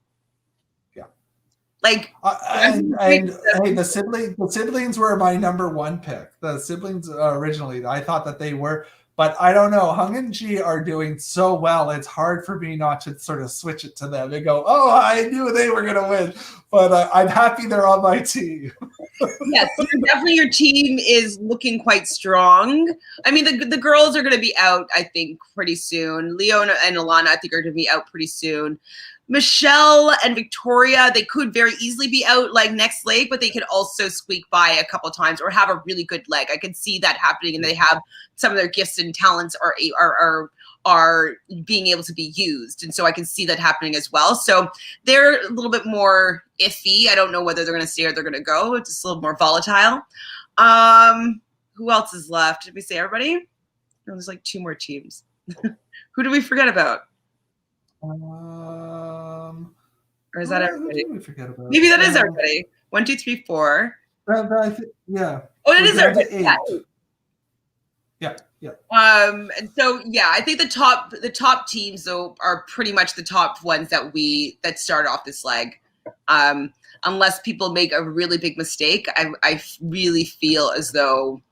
Like, and hey, the siblings were my number 1 pick. The siblings originally, I thought that they were, but I don't know. Hung and Chi are doing so well. It's hard for me not to sort of switch it to them and go, oh, I knew they were going to win, but I'm happy they're on my team. Yes, definitely your team is looking quite strong. I mean, the girls are going to be out, I think, pretty soon. Leo and Alana, I think, are going to be out pretty soon. Michelle and Victoria, they could very easily be out like next leg, but they could also squeak by a couple times or have a really good leg. I could see that happening, and they have some of their gifts and talents are being able to be used. And so I can see that happening as well. So they're a little bit more iffy. I don't know whether they're going to stay or they're going to go. It's just a little more volatile. Who else is left? Did we say everybody? No, there's like 2 more teams. Who did we forget about? Or is that everybody? Maybe that is everybody. 1, 2, 3, 4. Yeah. Oh, it is everybody. Yeah. And so I think the top teams though are pretty much the top ones that start off this leg. Unless people make a really big mistake, I really feel as though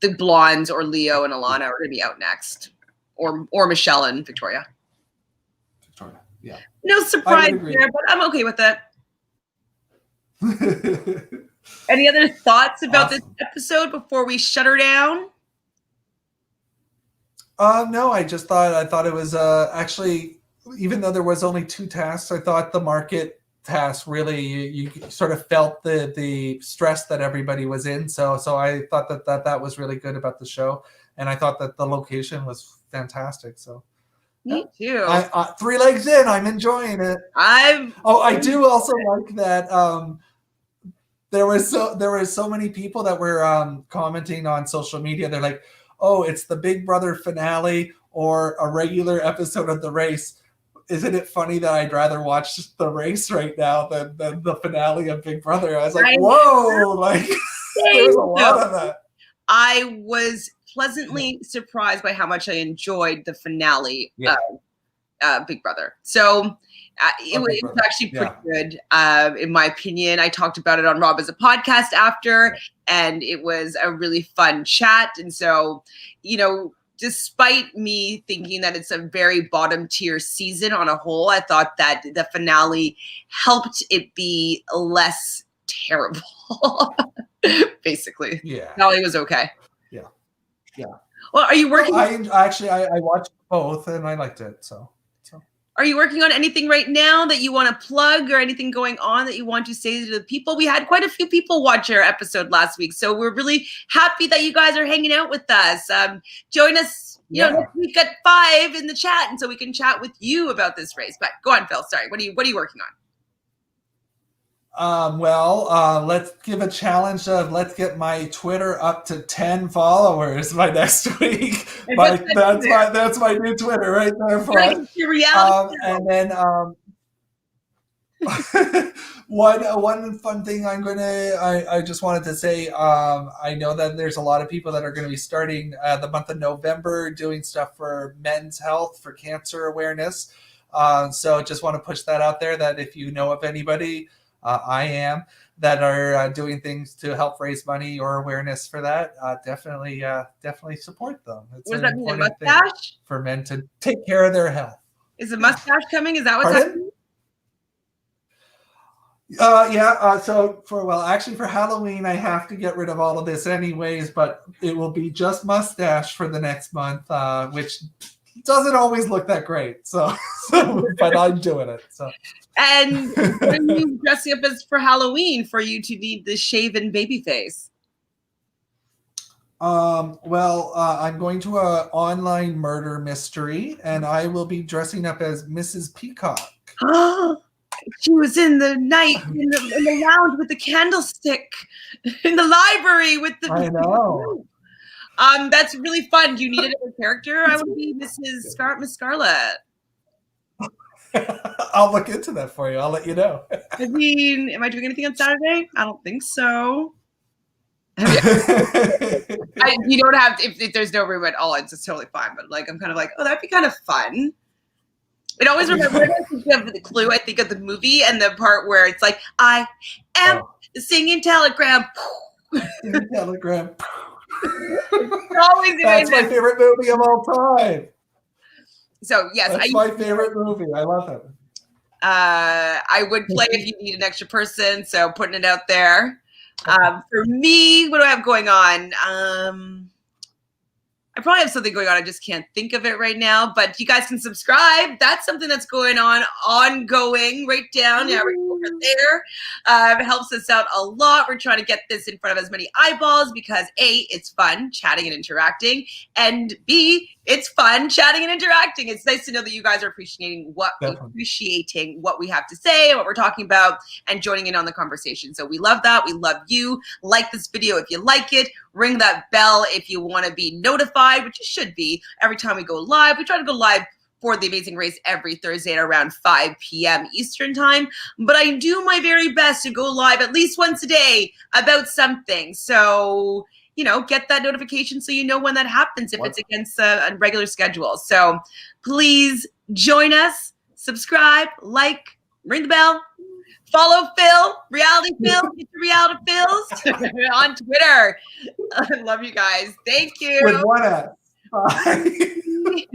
the blondes or Leo and Alana are going to be out next, or Michelle and Victoria. Yeah. No surprise there, but I'm okay with it. Any other thoughts about this episode before we shut her down? No, I thought it was actually, even though there was only 2 tasks, I thought the market task really you sort of felt the stress that everybody was in. So I thought that was really good about the show. and I thought that the location was fantastic. So Me too. I 3 legs in, I'm enjoying it. I do also like that. There were so many people that were commenting on social media. They're like, "Oh, it's the Big Brother finale or a regular episode of The Race." Isn't it funny that I'd rather watch The Race right now than the finale of Big Brother? I was like, whoa, like there was a lot of that. I was pleasantly surprised by how much I enjoyed the finale of Big Brother. So it was actually pretty good, in my opinion. I talked about it on Rob as a podcast after, and it was a really fun chat. And so, despite me thinking that it's a very bottom tier season on a whole, I thought that the finale helped it be less terrible. Basically. Yeah. Finale was okay. Yeah. Well, are you working? I watched both and I liked it. So. Are you working on anything right now that you want to plug, or anything going on that you want to say to the people? We had quite a few people watch our episode last week, so we're really happy that you guys are hanging out with us. Join us, next week at 5 in the chat, and so we can chat with you about this race. But go on, Phil. Sorry, what are you working on? Let's give a challenge of let's get my Twitter up to 10 followers by next week. That's my new Twitter right there for us. And then one fun thing I just wanted to say, I know that there's a lot of people that are going to be starting the month of November doing stuff for men's health, for cancer awareness. So just want to push that out there, that if you know of anybody, I am, that are doing things to help raise money or awareness for that, definitely support them. It's what does that mean, a mustache? For men to take care of their health. Is a mustache coming? Is that what's happening? Actually for Halloween, I have to get rid of all of this anyways, but it will be just mustache for the next month, which doesn't always look that great. So but I'm doing it. So. And when you dressing up as for Halloween for you to need the shaven baby face? I'm going to an online murder mystery, and I will be dressing up as Mrs. Peacock. She was in the night in the lounge with the candlestick in the library with the. I know. That's really fun. Do you need another character? I would be Miss Scarlet. I'll look into that for you. I'll let you know. I mean, am I doing anything on Saturday? I don't think so. You don't have to, if there's no room at all, it's just totally fine. But I'm kind of like, oh, that'd be kind of fun. It always reminds me of the Clue. I think of the movie and the part where it's like, I am the singing telegram. Telegram. Always that's my favorite movie of all time. So yes, that's my favorite movie. I love it. I would play if you need an extra person. So putting it out there. For me, what do I have going on? I probably have something going on. I just can't think of it right now. But you guys can subscribe. That's something that's going on, ongoing, right down right over there. It helps us out a lot. We're trying to get this in front of as many eyeballs because A, it's fun chatting and interacting, and B, it's fun chatting and interacting. It's nice to know that you guys are appreciating what we have to say and what we're talking about and joining in on the conversation. So we love that. We love you. Like this video if you like it. Ring that bell if you want to be notified, which you should be every time we go live. We try to go live for The Amazing Race every Thursday at around 5 p.m. Eastern time. But I do my very best to go live at least once a day about something. So, get that notification so you know when that happens if it's against a regular schedule. So please join us, subscribe, like, ring the bell. Follow Phil, Reality Phil, get your Reality Phils on Twitter. I love you guys. Thank you. With one F. Bye.